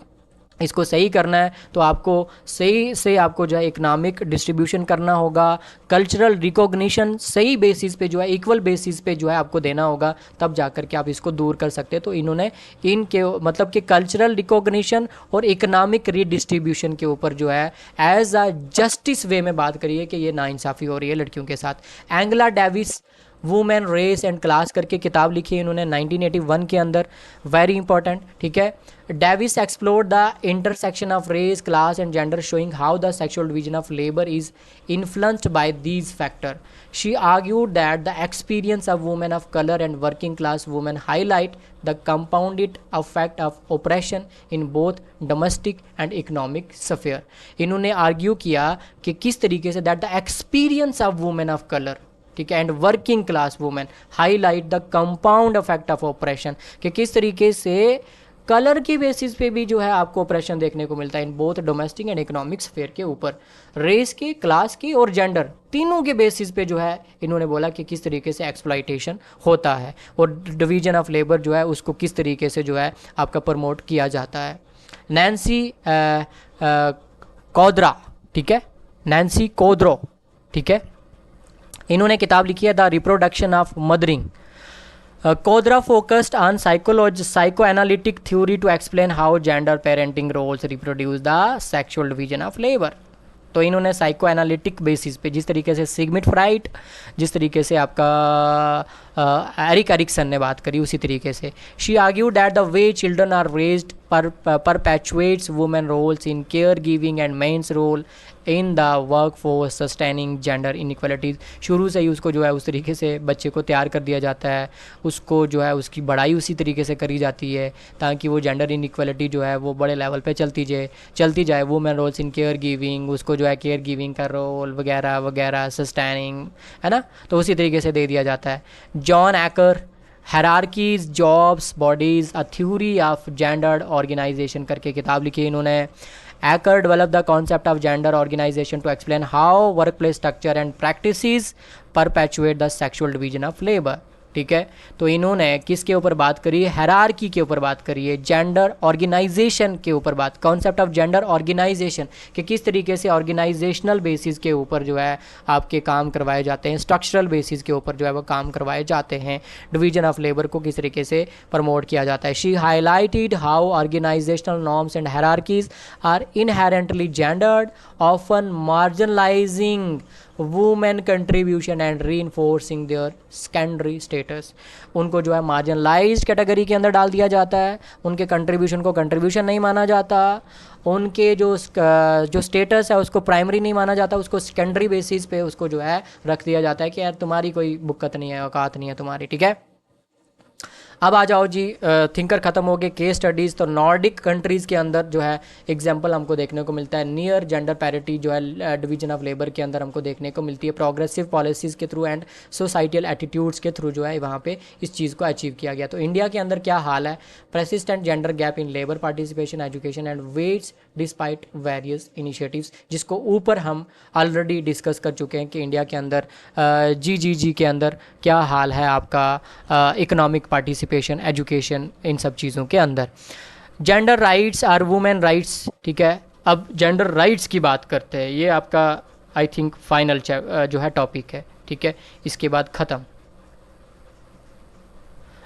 इसको सही करना है तो आपको सही से आपको जो है इकोनॉमिक डिस्ट्रीब्यूशन करना होगा, कल्चरल रिकॉग्निशन सही बेसिस पे जो है इक्वल बेसिस पे जो है आपको देना होगा, तब जाकर के आप इसको दूर कर सकते हैं। तो इन्होंने इनके मतलब कि कल्चरल रिकॉग्निशन और इकोनॉमिक रीडिस्ट्रीब्यूशन के ऊपर जो है एज अ जस्टिस वे में बात करी है कि ये नाइंसाफ़ी हो रही है लड़कियों के साथ। Angela Davis women race and class करके किताब लिखी है इन्होंने 1981 के अंदर, वेरी इंपॉर्टेंट। ठीक है, Davis explored the intersection of race class and gender showing how the sexual division of labour is influenced by these factor. She argued that the experience of women of colour and working class women highlight the compounded effect of oppression in both domestic and economic sphere. इन्होंने आर्ग्यू किया कि किस तरीके से that the experience of women of colour, ठीक है, and working class women highlight the compound effect of operation, कि किस तरीके से कलर की बेसिस पे भी जो है आपको ऑपरेशन देखने को मिलता है इन both domestic and economic sphere के ऊपर, रेस के, क्लास की और जेंडर तीनों के बेसिस पे जो है इन्होंने बोला कि किस तरीके से एक्सप्लॉइटेशन होता है और डिवीजन ऑफ लेबर जो है उसको किस तरीके से जो है आपका प्रमोट किया जाता है। नैन्सी कोद्रा, ठीक है, नैन्सी कोद्रो, ठीक है, इन्होंने किताब लिखी है the reproduction of mothering. Chodorow focused on psychoanalytic theory to explain how gender parenting roles reproduce the sexual division of labour. तो इन्होंने साइको एनालिटिक बेसिस पे, जिस तरीके से सिगमिट फ्राइड, जिस तरीके से आपका एरिक एरिक्सन ने बात करी, उसी तरीके से she argue that the way children are raised perpetuates women roles in caregiving and men's role in the workforce sustaining gender inequalities। शुरू से ही उसको जो है उस तरीके से बच्चे को तैयार कर दिया जाता है, उसको जो है उसकी बढ़ाई उसी तरीके से करी जाती है ताकि वो जेंडर इनइक्वालिटी जो है वो बड़े लेवल पे चलती जाए। Women roles in care giving, उसको जो है केयर गिविंग का रोल वगैरह वगैरह, सस्टेनिंग, है ना, तो उसी तरीके से दे दिया जाता है। Joan Acker hierarchies jobs bodies a theory of gendered organisation करके किताब लिखी इन्होंने। Acker developed the concept of gender organization to explain how workplace structure and practices perpetuate the sexual division of labor। ठीक है, तो इन्होंने किसके ऊपर बात करी है, हायरार्की के ऊपर बात करी है, जेंडर ऑर्गेनाइजेशन के ऊपर बात, कॉन्सेप्ट ऑफ जेंडर ऑर्गेनाइजेशन कि किस तरीके से ऑर्गेनाइजेशनल बेसिस के ऊपर जो है आपके काम करवाए जाते हैं, स्ट्रक्चरल बेसिस के ऊपर जो है वो काम करवाए जाते हैं, डिवीजन ऑफ लेबर को किस तरीके से प्रमोट किया जाता है। She highlighted how organisational norms and hierarchies are inherently gendered, often marginalising women contribution and reinforcing their secondary status. उनको जो है मार्जिनलाइज्ड कैटेगरी के अंदर डाल दिया जाता है, उनके कंट्रीब्यूशन को कंट्रीब्यूशन नहीं माना जाता, उनके जो स्टेटस है उसको प्राइमरी नहीं माना जाता, उसको सेकेंडरी बेसिस पे उसको जो है रख दिया जाता है कि यार तुम्हारी कोई बुक्कत नहीं है, औकात नहीं है तुम्हारी, ठीक है। अब आ जाओ जी, थिंकर ख़त्म हो गए, केस स्टडीज़। तो नॉर्डिक कंट्रीज़ के अंदर जो है एग्जांपल हमको देखने को मिलता है, नियर जेंडर पैरिटी जो है डिवीजन ऑफ लेबर के अंदर हमको देखने को मिलती है, प्रोग्रेसिव पॉलिसीज़ के थ्रू एंड सोसाइटल एटीट्यूड्स के थ्रू जो है वहाँ पे इस चीज़ को अचीव किया गया। तो इंडिया के अंदर क्या हाल है, persistent gender gap in labour participation, education and wages despite various initiatives, जिसको ऊपर हम ऑलरेडी डिस्कस कर चुके हैं कि इंडिया के अंदर जी के अंदर क्या हाल है आपका इकोनॉमिक पार्टिसिपेशन, एजुकेशन, इन सब चीज़ों के अंदर। Gender rights are women rights, ठीक है। अब जेंडर राइट्स की बात करते हैं, ये आपका आई थिंक फाइनल जो है टॉपिक है, ठीक है, इसके बाद ख़त्म।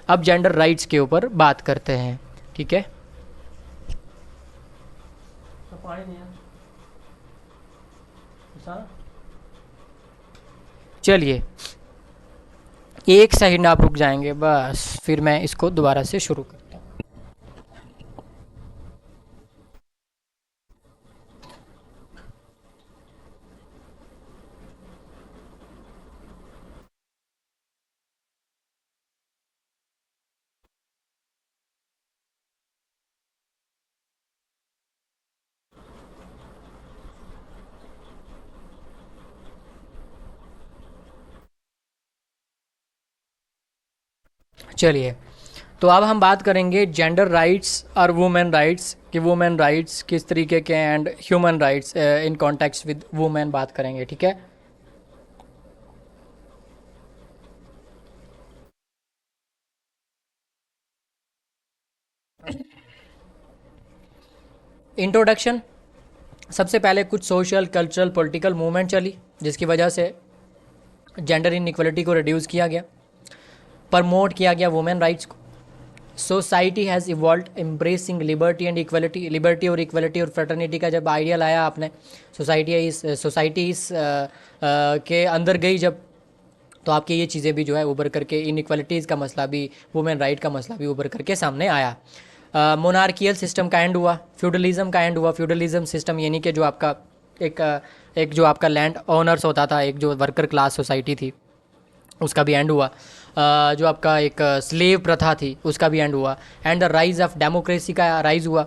अब जेंडर राइट्स के ऊपर बात करते हैं, ठीक है। चलिए एक सेकंड आप रुक जाएंगे बस, फिर मैं इसको दोबारा से शुरू करता हूँ। चलिए, तो अब हम बात करेंगे जेंडर राइट्स और वुमेन राइट्स, कि वुमेन राइट्स किस तरीके के and human rights in context with women बात करेंगे, ठीक है। इंट्रोडक्शन, सबसे पहले कुछ सोशल, कल्चरल, पॉलिटिकल मूवमेंट चली जिसकी वजह से जेंडर इनइक्वलिटी को रिड्यूस किया गया, प्रमोट किया गया वुमेन राइट्स को। Society has evolve embracing liberty and equality, liberty और इक्वलिटी और फ्रेटर्निटी का जब आइडिया लाया आपने, सोसाइटी इस के अंदर गई जब, तो आपकी ये चीज़ें भी जो है उभर करके, इनइक्वलिटीज़ का मसला भी, वुमेन राइट का मसला भी उभर करके सामने आया। मोनार्कियल सिस्टम का एंड हुआ, फ्यूडलिज्म का एंड हुआ। फ्यूडलिज्म सिस्टम यानी कि जो आपका एक जो आपका लैंड ओनर्स होता था, एक जो वर्कर क्लास सोसाइटी थी, उसका भी एंड हुआ। जो आपका एक स्लेव प्रथा थी उसका भी एंड हुआ। And the rise of democracy का राइज हुआ।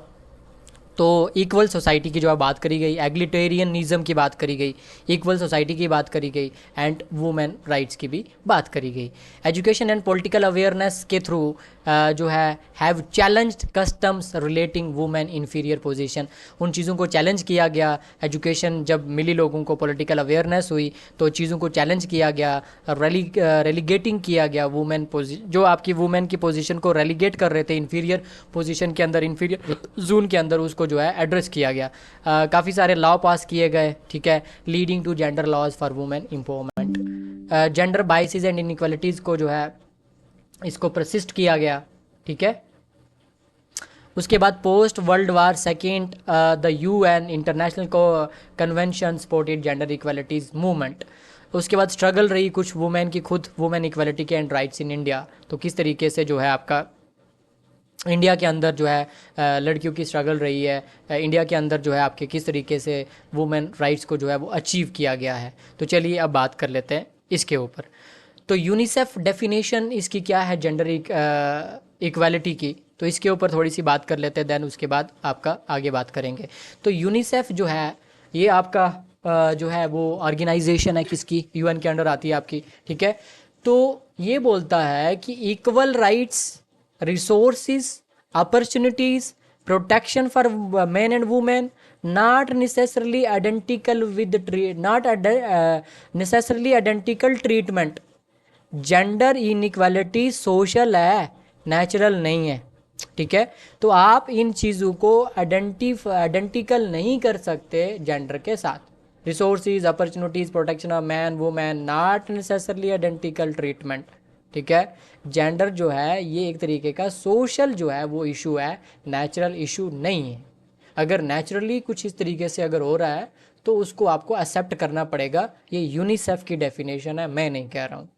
तो इक्वल सोसाइटी की जो बात करी गई, एग्लिटेरियनिज्म की बात करी गई, इक्वल सोसाइटी की बात करी गई एंड वुमेन राइट्स की भी बात करी गई। एजुकेशन एंड पॉलिटिकल अवेयरनेस के थ्रू जो है have challenged customs relating women inferior position, उन चीज़ों को चैलेंज किया गया। एजुकेशन जब मिली लोगों को, पॉलिटिकल अवेयरनेस हुई, तो चीज़ों को चैलेंज किया गया, रेलीगेटिंग किया गया वुमेन जो आपकी वुमेन की पोजीशन को रेलीगेट कर रहे थे इन्फीरियर पोजीशन के अंदर, इन्फीरियर जोन के अंदर, उसको जो है एड्रेस किया गया। काफ़ी सारे लॉ पास किए गए, ठीक है, leading to gender laws for women empowerment. Gender biases and inequalities को जो है इसको परसिस्ट किया गया, ठीक है। उसके बाद post world war second the UN international को convention supported gender equalities movement. उसके बाद स्ट्रगल रही कुछ वुमेन की, खुद वुमेन इक्वालिटी के एंड राइट्स इन इंडिया। तो किस तरीके से जो है आपका इंडिया के अंदर जो है लड़कियों की स्ट्रगल रही है, इंडिया के अंदर जो है आपके किस तरीके से वुमेन राइट्स को जो है वो अचीव किया गया है। तो चलिए अब बात कर लेते हैं इसके ऊपर। तो यूनिसेफ डेफिनेशन इसकी क्या है जेंडर इक्वालिटी की, तो इसके ऊपर थोड़ी सी बात कर लेते हैं, देन उसके बाद आपका आगे बात करेंगे। तो यूनिसेफ जो है ये आपका जो है वो ऑर्गेनाइजेशन है, किसकी, UN के अंडर आती है आपकी, ठीक है। तो ये बोलता है कि equal rights, resources, opportunities, protection for men and women, not necessarily identical with not necessarily identical treatment। Gender inequality social है, नेचुरल नहीं है, ठीक है। तो आप इन चीज़ों को आइडेंटिकल नहीं कर सकते जेंडर के साथ। Resources, opportunities, protection of man women, not necessarily identical treatment, ठीक है। जेंडर जो है ये एक तरीके का सोशल जो है वो इशू है, नेचुरल इशू नहीं है। अगर नेचुरली कुछ इस तरीके से अगर हो रहा है तो उसको आपको एक्सेप्ट करना पड़ेगा। ये यूनिसेफ की डेफिनेशन है, मैं नहीं कह रहा हूँ।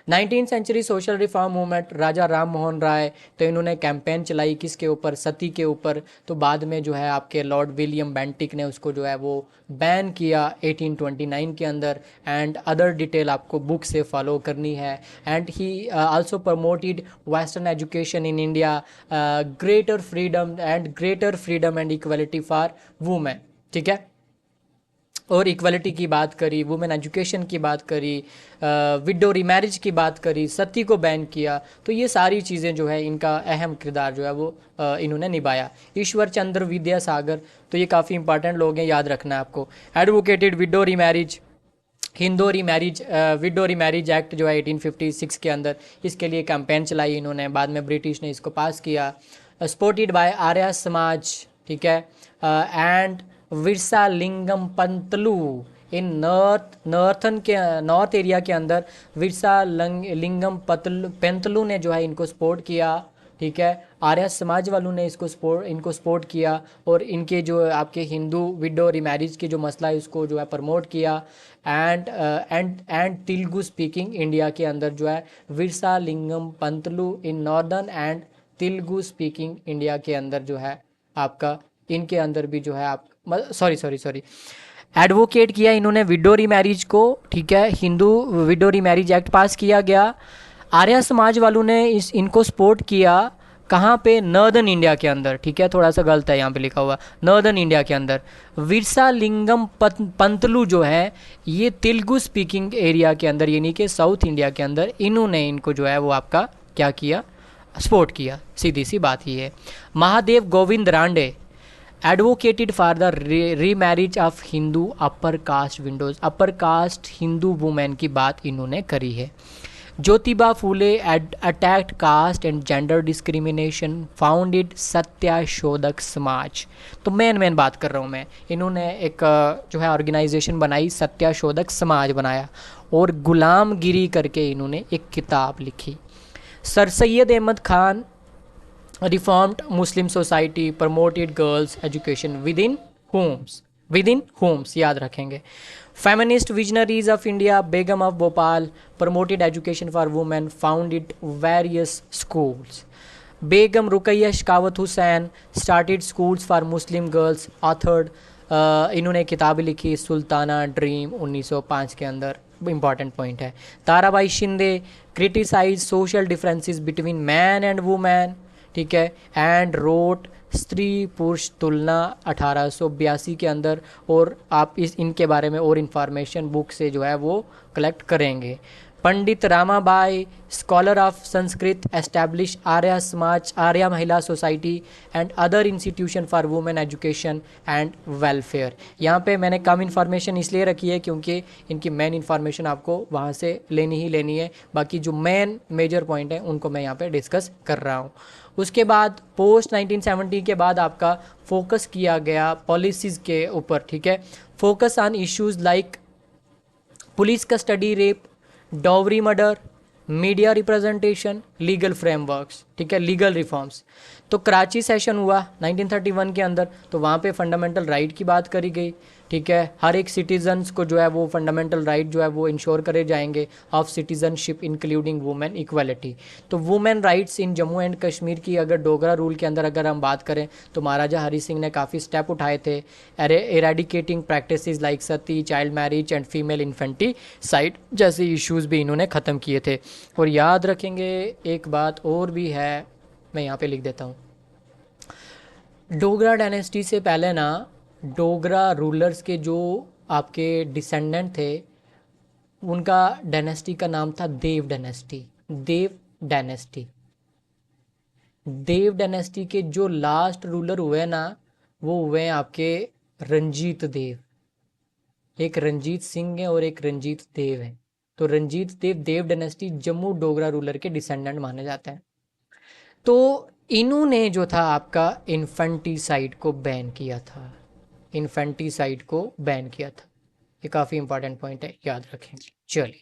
19th century social reform movement, Raja Ram Mohan Roy, तो इन्होंने कैंपेन चलाई किसके ऊपर, सती के ऊपर। तो बाद में जो है आपके लॉर्ड विलियम बेंटिक ने उसको जो है वो बैन किया 1829 के अंदर। एंड अदर डिटेल आपको बुक से फॉलो करनी है। And he also promoted western education in India, greater freedom and equality for women, ठीक है। और इक्वलिटी की बात करी, वुमेन एजुकेशन की बात करी, विडो रीमैरिज की बात करी, सती को बैन किया। तो ये सारी चीज़ें जो है इनका अहम किरदार जो है वो इन्होंने निभाया। ईश्वर चंद्र विद्यासागर, तो ये काफ़ी इंपॉर्टेंट लोग हैं, याद रखना है आपको। Advocated window remarriage, Hindu remarriage, window remarriage act जो है 1856 के अंदर, इसके लिए कैंपेन चलाई इन्होंने। बाद में ब्रिटिश ने इसको पास किया। सपोर्टेड बाय आर्य समाज, ठीक है। And Veeresalingam Pantulu in north area के अंदर विरसा लिंगम पंतलू ने जो है इनको सपोर्ट किया, ठीक है। आर्य समाज वालों ने इनको सपोर्ट किया और इनके जो आपके हिंदू विडो रीमैरिज की जो मसला है उसको जो है प्रमोट किया। एंड तेलुगु स्पीकिंग इंडिया के अंदर जो है Veeresalingam Pantulu in northern and Telugu speaking India के अंदर जो है आपका, इनके अंदर भी जो है आप सॉरी एडवोकेट किया इन्होंने विडो रीमैरिज को, ठीक है। हिंदू विडो रीमैरिज एक्ट पास किया गया। आर्य समाज वालों ने इनको सपोर्ट किया, कहाँ पे, नॉर्दर्न इंडिया के अंदर, ठीक है। थोड़ा सा गलत है यहाँ पे लिखा हुआ, नॉर्दर्न इंडिया के अंदर। विरसा लिंगम पंतलू जो है ये तेलुगु स्पीकिंग एरिया के अंदर, यानी कि साउथ इंडिया के अंदर, इन्होंने इनको जो है वो आपका क्या किया, सपोर्ट किया। सीधी सी बात ये है। Mahadev Govind Ranade advocated for the remarriage of Hindu upper caste windows, upper caste Hindu women की बात इन्होंने करी है। Jyotiba Phule attacked caste and gender discrimination, founded Satyashodhak Samaj. तो मेन बात कर रहा हूँ मैं, इन्होंने एक जो है ऑर्गेनाइजेशन बनाई, सत्याशोधक समाज बनाया, और गुलामगिरी करके इन्होंने एक किताब लिखी। Sir Syed Ahmad Khan reformed Muslim society, promoted girls education within homes, याद रखेंगे। Feminist visionaries of India, Begum of Bhopal, promoted education for women, founded various schools. Begum Rukaiya Sakhawat Hussain started schools for Muslim girls, authored, इन्होंने किताबें लिखी, सुल्ताना ड्रीम 1905 के अंदर, इंपॉर्टेंट पॉइंट है। Tarabai Shinde criticise social differences between men and women, ठीक है। एंड रोट स्त्री पुरुष तुलना 1882 के अंदर, और आप इनके बारे में और इन्फॉर्मेशन बुक से जो है वो कलेक्ट करेंगे। Pandit Ramabai scholar of Sanskrit establish Arya Samaj, Arya Mahila society and other institution for women education and welfare. यहाँ पे मैंने कम इन्फॉर्मेशन इसलिए रखी है क्योंकि इनकी मेन इन्फॉर्मेशन आपको वहाँ से लेनी ही लेनी है, बाकी जो मेजर पॉइंट है उनको मैं यहाँ पे डिस्कस कर रहा हूँ। उसके बाद पोस्ट 1970 के बाद आपका फोकस किया गया पॉलिसीज़ के ऊपर, ठीक है। Focus on issues like police custody rape, dowry murder, media representation, legal frameworks, ठीक है, लीगल रिफॉर्म्स। तो कराची सेशन हुआ 1931 के अंदर, तो वहाँ पे फंडामेंटल राइट की बात करी गई, ठीक है। हर एक सिटीजन्स को जो है वो फंडामेंटल राइट जो है वो इंश्योर करे जाएंगे of citizenship including women equality. तो women rights in Jammu and Kashmir की अगर डोगरा रूल के अंदर अगर हम बात करें तो महाराजा हरि सिंह ने काफ़ी स्टेप उठाए थे, eradicating practices like sati, child marriage and female infanticide जैसे इश्यूज़ भी इन्होंने ख़त्म किए थे। और याद रखेंगे एक बात और भी है, मैं यहाँ पे लिख देता हूँ। डोगरा डायनेस्टी से पहले ना डोगरा रूलर्स के जो आपके डिसेंडेंट थे उनका डायनेस्टी का नाम था देव डायनेस्टी। देव डायनेस्टी के जो लास्ट रूलर हुए ना वो हुए आपके रंजीत देव। एक रंजीत सिंह है और एक रंजीत देव है। तो रंजीत देव डायनेस्टी जम्मू डोगरा रूलर के डिसेंडेंट माने जाते हैं। तो इन्होंने जो था आपका इन्फेंटिसाइड को बैन किया था, इन्फेंटिसाइड को बैन किया था। ये काफ़ी इंपॉर्टेंट पॉइंट है, याद रखेंगे। चलिए,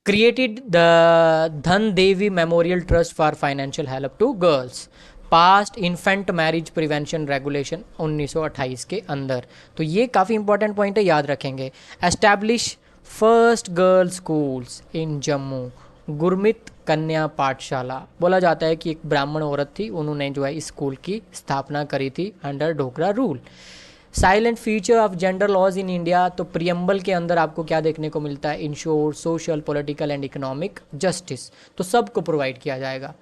created the Dhan Devi memorial trust for financial help to girls. Past infant marriage prevention regulation 1928 के अंदर। तो ये काफ़ी इंपॉर्टेंट पॉइंट है, याद रखेंगे। Establish first girl schools in Jammu, Gurmit कन्या पाठशाला। बोला जाता है कि एक ब्राह्मण औरत थी, उन्होंने जो है इस स्कूल की स्थापना करी थी under Dogra rule. Salient feature of gender laws in India, तो प्रियम्बल के अंदर आपको क्या देखने को मिलता है, insure social political and economic justice, तो सबको प्रोवाइड किया जाएगा।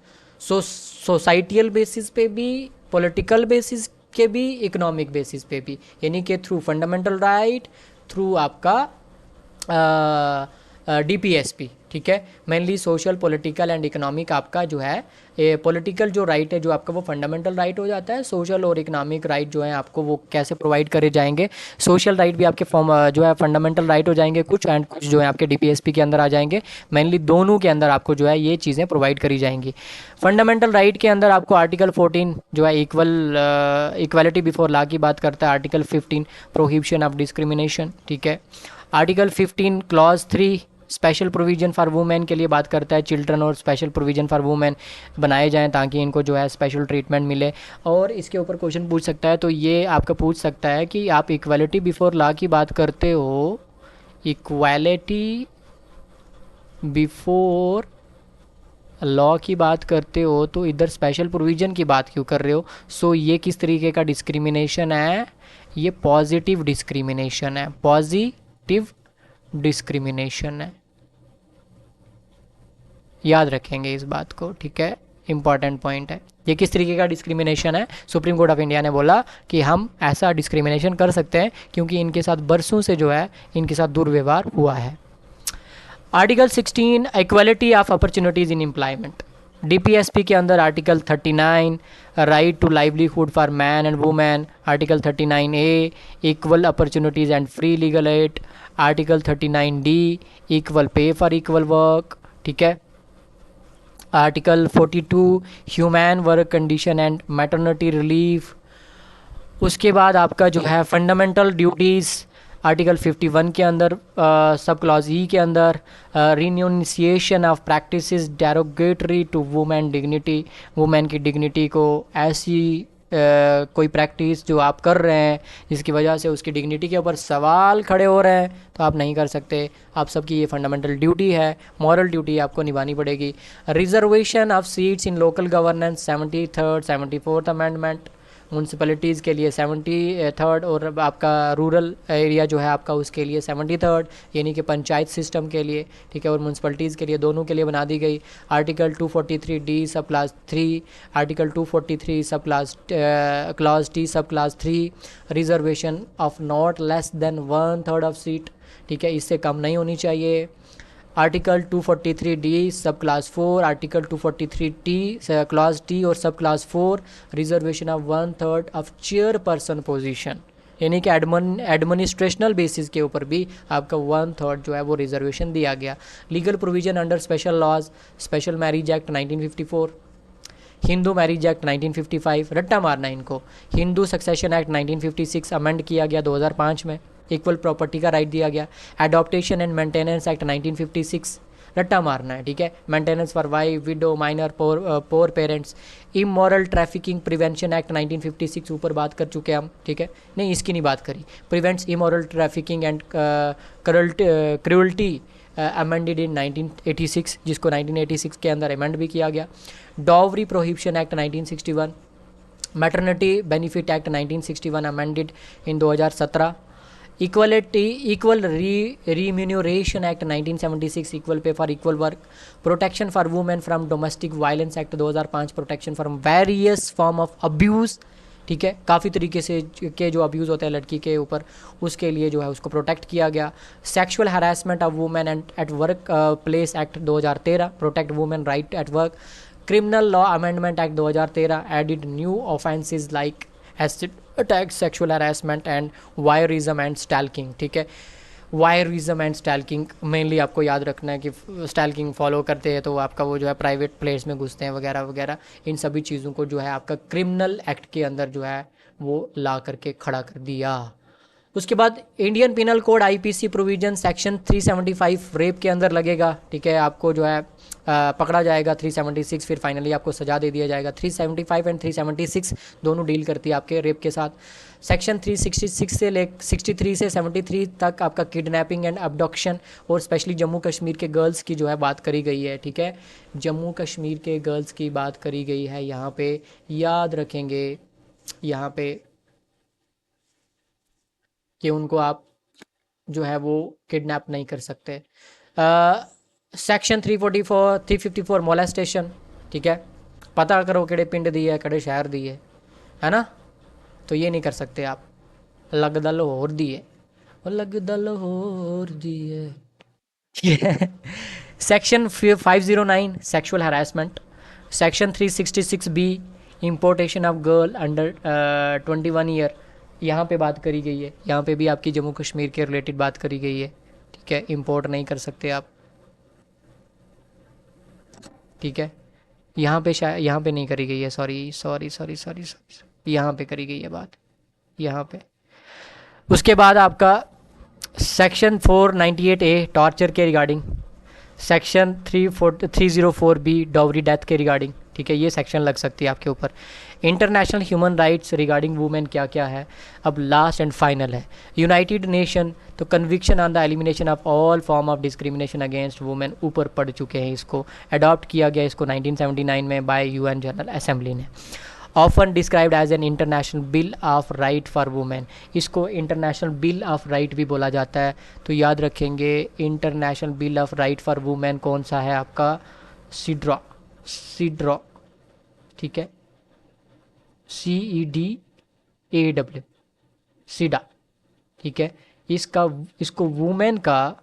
सोसाइटियल बेसिस पे भी, पॉलिटिकल बेसिस के भी, इकोनॉमिक बेसिस पे भी, यानी कि थ्रू फंडामेंटल राइट, थ्रू आपका डीपीएसपी, ठीक है। Mainly social political and economic आपका जो है, पॉलिटिकल जो राइट है जो आपका वो फंडामेंटल राइट हो जाता है, सोशल और इकोनॉमिक राइट जो है आपको वो कैसे प्रोवाइड करे जाएंगे। सोशल राइट भी आपके फॉर्म जो है फंडामेंटल राइट हो जाएंगे कुछ, एंड कुछ जो है आपके डीपीएसपी के अंदर आ जाएंगे। मेनली दोनों के अंदर आपको जो है ये चीज़ें प्रोवाइड करी जाएंगी। फंडामेंटल राइट के अंदर आपको आर्टिकल 14 जो है इक्वालिटी बिफोर लॉ की बात करता है, आर्टिकल 15 प्रोहिबिशन ऑफ डिस्क्रिमिनेशन, ठीक है। Article 15 clause 3 special provision for women के लिए बात करता है, चिल्ड्रन और स्पेशल प्रोविज़न फॉर वुमेन बनाए जाएं ताकि इनको जो है स्पेशल ट्रीटमेंट मिले। और इसके ऊपर क्वेश्चन पूछ सकता है, तो ये आपका पूछ सकता है कि आप इक्वालिटी बिफोर लॉ की बात करते हो, इक्वालिटी बिफोर लॉ की बात करते हो तो इधर स्पेशल प्रोविज़न की बात क्यों कर रहे हो। सो ये किस तरीके का डिस्क्रिमिनेशन है, ये पॉजिटिव डिस्क्रिमिनेशन है, पॉजिटिव डिस्क्रिमिनेशन है, याद रखेंगे इस बात को, ठीक है। इंपॉर्टेंट पॉइंट है, ये किस तरीके का डिस्क्रिमिनेशन है। सुप्रीम कोर्ट ऑफ इंडिया ने बोला कि हम ऐसा डिस्क्रिमिनेशन कर सकते हैं क्योंकि इनके साथ बरसों से जो है इनके साथ दुर्व्यवहार हुआ है। Article 16 equality of opportunities in employment, DPSP के अंदर article 39 right to livelihood for men and women, article 39A equal opportunities and free legal aid, article 39D equal pay for equal work, ठीक है। Article 42 humane work condition and maternity relief. उसके बाद आपका जो है फंडामेंटल ड्यूटीज़, आर्टिकल 51 के अंदर सब क्लॉज ई के अंदर renunciation of practices derogatory to women dignity, women की डिग्निटी को ऐसी कोई प्रैक्टिस जो आप कर रहे हैं जिसकी वजह से उसकी डिग्निटी के ऊपर सवाल खड़े हो रहे हैं तो आप नहीं कर सकते। आप सबकी ये फंडामेंटल ड्यूटी है, मॉरल ड्यूटी आपको निभानी पड़ेगी। Reservation of seats in local governance 73rd 74th amendment, municipalities के लिए 73rd और आपका रूरल एरिया जो है आपका उसके लिए 73rd, यानी कि पंचायत सिस्टम के लिए, ठीक है, और म्यूनसिपैलिटीज़ के लिए, दोनों के लिए बना दी गई। आर्टिकल 243D सब क्लास 3, आर्टिकल 243 सब क्लास टी सब class 3 reservation of not less than 1/3 of seat, ठीक है, इससे कम नहीं होनी चाहिए। आर्टिकल 243D सब class 4, article 243T class T और सब class 4 reservation of 1/3 of chairperson position, यानी कि एडमिनिस्ट्रेशनल बेसिस के ऊपर भी आपका 1/3 जो है वो रिजर्वेशन दिया गया। Legal provision under special laws, special marriage act 1954, Hindu marriage act 1955, रट्टा मारना इनको, हिंदू सक्सेशन एक्ट 1956 अमेंड किया गया 2005 में, इक्वल प्रॉपर्टी का राइट दिया गया। एडॉप्टेशन एंड मेंटेनेंस एक्ट 1956, रट्टा मारना है, ठीक है। Maintenance for wife, widow, minor, poor parents. Immoral trafficking prevention act 1956 ऊपर बात कर चुके हैं हम, ठीक है, नहीं इसकी नहीं बात करी। Prevents immoral trafficking and cruelty amended in 1986, जिसको 1986 के अंदर अमेंड भी किया गया। Dowry prohibition act 1961, maternity benefit act 1961 amended in 2017। Equal remuneration act 1976, equal pay for equal work. Protection for women from domestic violence act 2005, protection from various form of abuse, ठीक है, काफ़ी तरीके से के जो अब्यूज़ होते हैं लड़की के ऊपर उसके लिए जो है उसको प्रोटेक्ट किया गया। Sexual harassment of women and at work place act 2013, protect women right at work. Criminal law amendment act 2013 added new offences like acid attack, sexual harassment and voyeurism and stalking, ठीक है। वायरिज्म एंड स्टैल्किंग मेनली आपको याद रखना है कि स्टैल्किंग फॉलो करते हैं तो आपका वो जो है प्राइवेट प्लेस में घुसते हैं वगैरह वगैरह, इन सभी चीज़ों को जो है आपका क्रिमिनल एक्ट के अंदर जो है वो ला करके खड़ा कर दिया। उसके बाद Indian penal code IPC provision section 375 rape के अंदर लगेगा, ठीक है। आपको जो है पकड़ा जाएगा 376, फिर फाइनली आपको सजा दे दिया जाएगा। 375 एंड 376 दोनों डील करती है आपके रेप के साथ। सेक्शन 366 से 63 से 73 तक आपका किडनैपिंग एंड अबडक्शन और स्पेशली जम्मू कश्मीर के गर्ल्स की जो है बात करी गई है, ठीक है। जम्मू कश्मीर के गर्ल्स की बात करी गई है यहाँ पे, याद रखेंगे यहाँ पे कि उनको आप जो है वो किडनैप नहीं कर सकते। सेक्शन 344 354 मोलेस्टेशन, ठीक है। पता करो किड़े पिंड दी है कड़े शहर दी है ना, तो ये नहीं कर सकते आप। लगदा लाहौर दी है और लगदा लाहौर दी है। Section 509 sexual harassment. Section 366 B importation of girl under 21 year, यहाँ पे बात करी गई है। यहाँ पे भी आपकी जम्मू कश्मीर के रिलेटेड बात करी गई है, ठीक है। इंपोर्ट नहीं कर सकते आप, ठीक है। यहाँ पे शायद यहाँ पे नहीं करी गई है, sorry sorry sorry sorry sorry, यहाँ पे करी गई है बात, यहाँ पे। उसके बाद आपका सेक्शन 498 ए टॉर्चर के regarding, section 304 B dowry death के रिगार्डिंग, ठीक है। ये सेक्शन लग सकती है आपके ऊपर। International human rights regarding women क्या क्या है, अब लास्ट एंड फाइनल है यूनाइटेड नेशन, तो convention on the elimination of all form of discrimination against women ऊपर पढ़ चुके हैं। इसको अडॉप्ट किया गया इसको 1979 में बाय यूएन जनरल असेंबली ने। Often described as an international bill of right for women, इसको इंटरनेशनल बिल ऑफ राइट भी बोला जाता है। तो याद रखेंगे international bill of right for women कौन सा है आपका, सीड्रॉ, ठीक है, CEDAW, सीडा, ठीक है। इसको वुमेन का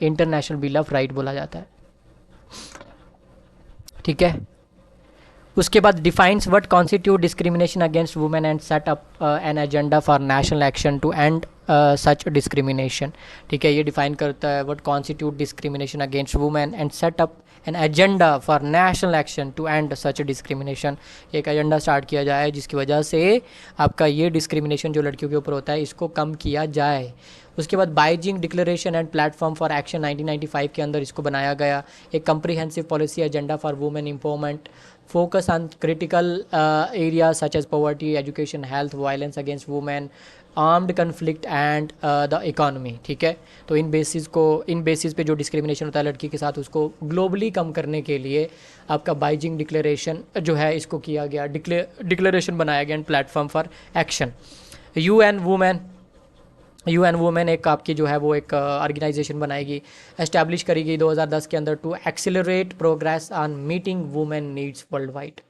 इंटरनेशनल बिल ऑफ राइट बोला जाता है, ठीक है। उसके बाद defines what constitute discrimination against women and set up an agenda for national action to end such discrimination, ठीक है। ये डिफाइन करता है what constitute discrimination against women and set up an agenda for national action to end such discrimination. एक एजेंडा स्टार्ट किया जाए जिसकी वजह से आपका ये डिस्क्रिमिनेशन जो लड़कियों के ऊपर होता है इसको कम किया जाए। उसके बाद Beijing declaration and platform for action 1995 के अंदर इसको बनाया गया। एक comprehensive policy agenda for women empowerment, focus on critical areas such as poverty, education, health, violence against women, armed conflict and the economy, ठीक है। तो इन बेसिस पे जो डिस्क्रिमिनेशन होता है लड़की के साथ उसको ग्लोबली कम करने के लिए आपका बाइजिंग डिक्लेरेशन जो है इसको किया गया, डिक्लेरेशन बनाया गया and platform for action. UN women एक आपकी जो है वो एक ऑर्गेनाइजेशन बनाएगी, एस्टैब्लिश करी गई 2010 के अंदर to accelerate progress on meeting women needs worldwide.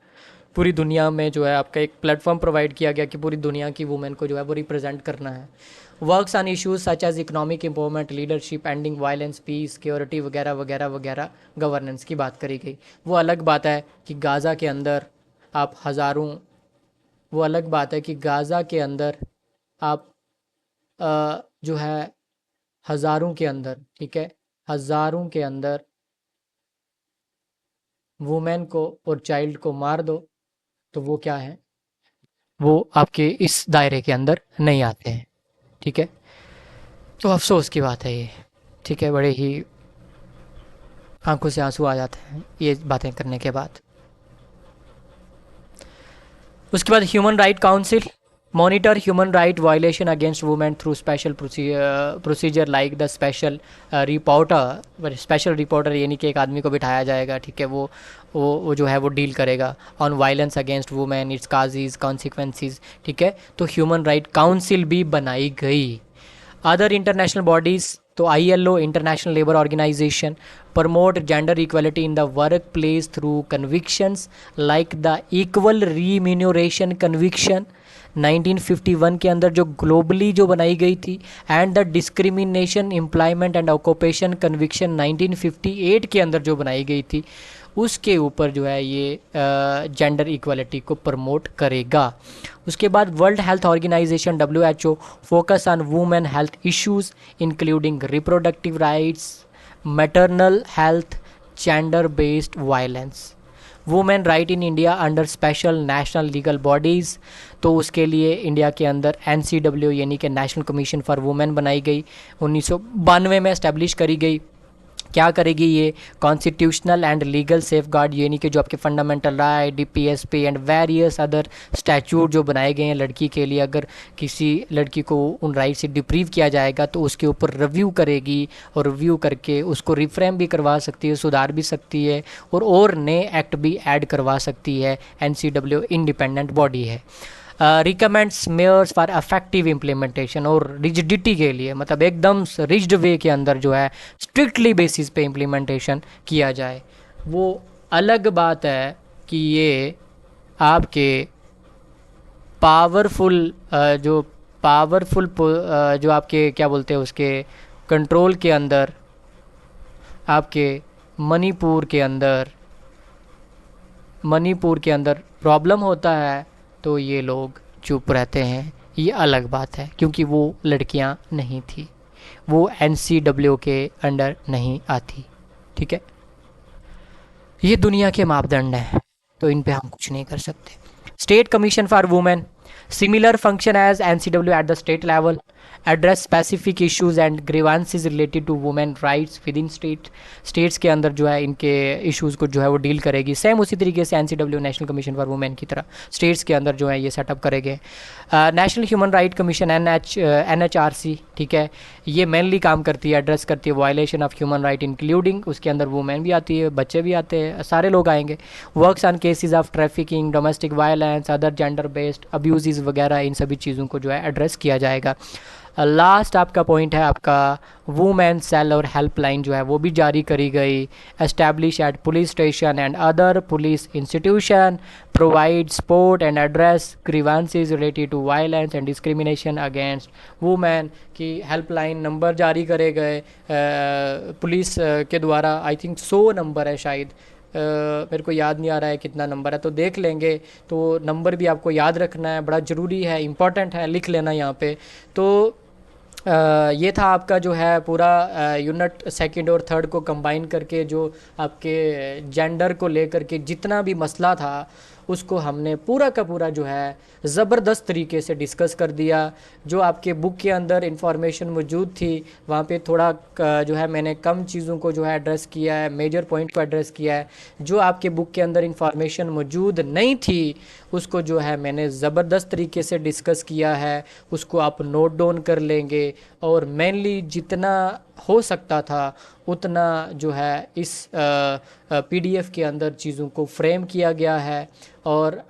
पूरी दुनिया में जो है आपका एक प्लेटफॉर्म प्रोवाइड किया गया कि पूरी दुनिया की वुमेन को जो है वो रिप्रेजेंट करना है। Works on issues such as economic empowerment, leadership, ending violence, peace, security वगैरह वगैरह वगैरह, गवर्नेंस की बात करी गई। वो अलग बात है कि गाज़ा के अंदर आप जो है हज़ारों के अंदर, ठीक है, हज़ारों के अंदर वुमेन को और चाइल्ड को मार दो तो वो क्या है, वो आपके इस दायरे के अंदर नहीं आते हैं, ठीक है। तो अफसोस की बात है ये, ठीक है। बड़े ही आंखों से आंसू आ जाते हैं ये बातें करने के बाद। उसके बाद human right council monitor human right violation against women through special procedure like the special reporter, यानी कि एक आदमी को बिठाया जाएगा, ठीक है। वो जो है वो डील करेगा on violence against women, its causes, consequences, ठीक है। तो ह्यूमन राइट काउंसिल भी बनाई गई। अदर इंटरनेशनल बॉडीज़ तो ILO international labour organisation promote gender equality in the workplace through conventions like the equal remuneration convention 1951 के अंदर जो ग्लोबली जो बनाई गई थी, and the discrimination employment and occupation convention 1958 के अंदर जो बनाई गई थी, उसके ऊपर जो है ये जेंडर इक्वलिटी को प्रमोट करेगा। उसके बाद world health organisation WHO focus on women health issues including reproductive rights, maternal health, gender based violence. Women right in India under special national legal bodies, तो उसके लिए इंडिया के अंदर NCW यानी कि नेशनल कमीशन फॉर वुमेन बनाई गई, 1992 में इस्टेब्लिश करी गई। क्या करेगी ये? Constitutional and legal safe guard यानी कि जो आपके fundamental right, DPSP and various other statute जो बनाए गए हैं लड़की के लिए, अगर किसी लड़की को उन राइट से डिप्रीव किया जाएगा तो उसके ऊपर रिव्यू करेगी, और रिव्यू करके उसको रिफ्रेम भी करवा सकती है, सुधार भी सकती है, और नए एक्ट भी ऐड करवा सकती है। NCW इंडिपेंडेंट बॉडी है। Recommends measures for effective implementation, और रिजिडिटी के लिए, मतलब एकदम रिज्ड वे के अंदर जो है स्ट्रिक्टली बेसिस पे इम्प्लीमेंटेशन किया जाए। वो अलग बात है कि ये आपके पावरफुल जो आपके क्या बोलते हैं उसके कंट्रोल के अंदर, आपके मणिपुर के अंदर प्रॉब्लम होता है तो ये लोग चुप रहते हैं। ये अलग बात है क्योंकि वो लड़कियां नहीं थी, वो NCW के अंडर नहीं आती। ठीक है, ये दुनिया के मापदंड हैं तो इन पे हम कुछ नहीं कर सकते। State commission for women, similar function as NCW at the state level, address specific issues and grievances related to women rights within states के अंदर जो है इनके इश्यूज़ को जो है वो डील करेगी। सेम उसी तरीके से NCW national commission for women की तरह स्टेट्स के अंदर जो है ये सेटअप करेंगे। National human right commission NHRC, ठीक है, ये मेनली काम करती है, एड्रेस करती है violation of human right including, उसके अंदर वुमेन भी आती है, बच्चे भी आते हैं, सारे लोग आएंगे। Works on cases of trafficking, domestic violence, other gender based abuse वगैरह, इन सभी चीज़ों को जो है एड्रेस किया जाएगा। लास्ट आपका पॉइंट है आपका वुमेन सेल और हेल्पलाइन जो है वो भी जारी करी गई। Establish at police station and other police institution, provide support and address grievances related to violence and discrimination against women की हेल्पलाइन नंबर जारी करे गए पुलिस के द्वारा। आई थिंक 100 नंबर है शायद, मेरे को याद नहीं आ रहा है कितना नंबर है, तो देख लेंगे। तो नंबर भी आपको याद रखना है, बड़ा ज़रूरी है, इम्पॉर्टेंट है, लिख लेना यहाँ पे। तो ये था आपका जो है पूरा यूनिट सेकंड और थर्ड को कंबाइन करके जो आपके जेंडर को लेकर के जितना भी मसला था उसको हमने पूरा का पूरा जो है ज़बरदस्त तरीके से डिस्कस कर दिया। जो आपके बुक के अंदर इंफॉर्मेशन मौजूद थी वहाँ पे थोड़ा जो है मैंने कम चीज़ों को जो है एड्रेस किया है, मेजर पॉइंट को एड्रेस किया है। जो आपके बुक के अंदर इंफॉर्मेशन मौजूद नहीं थी उसको जो है मैंने ज़बरदस्त तरीके से डिस्कस किया है, उसको आप नोट डाउन कर लेंगे। और मेनली जितना हो सकता था उतना जो है इस PDF के अंदर चीज़ों को फ्रेम किया गया है। और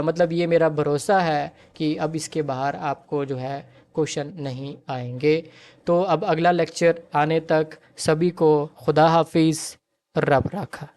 मतलब ये मेरा भरोसा है कि अब इसके बाहर आपको जो है क्वेश्चन नहीं आएंगे। तो अब अगला लेक्चर आने तक सभी को खुदा हाफिज़, रब रखा।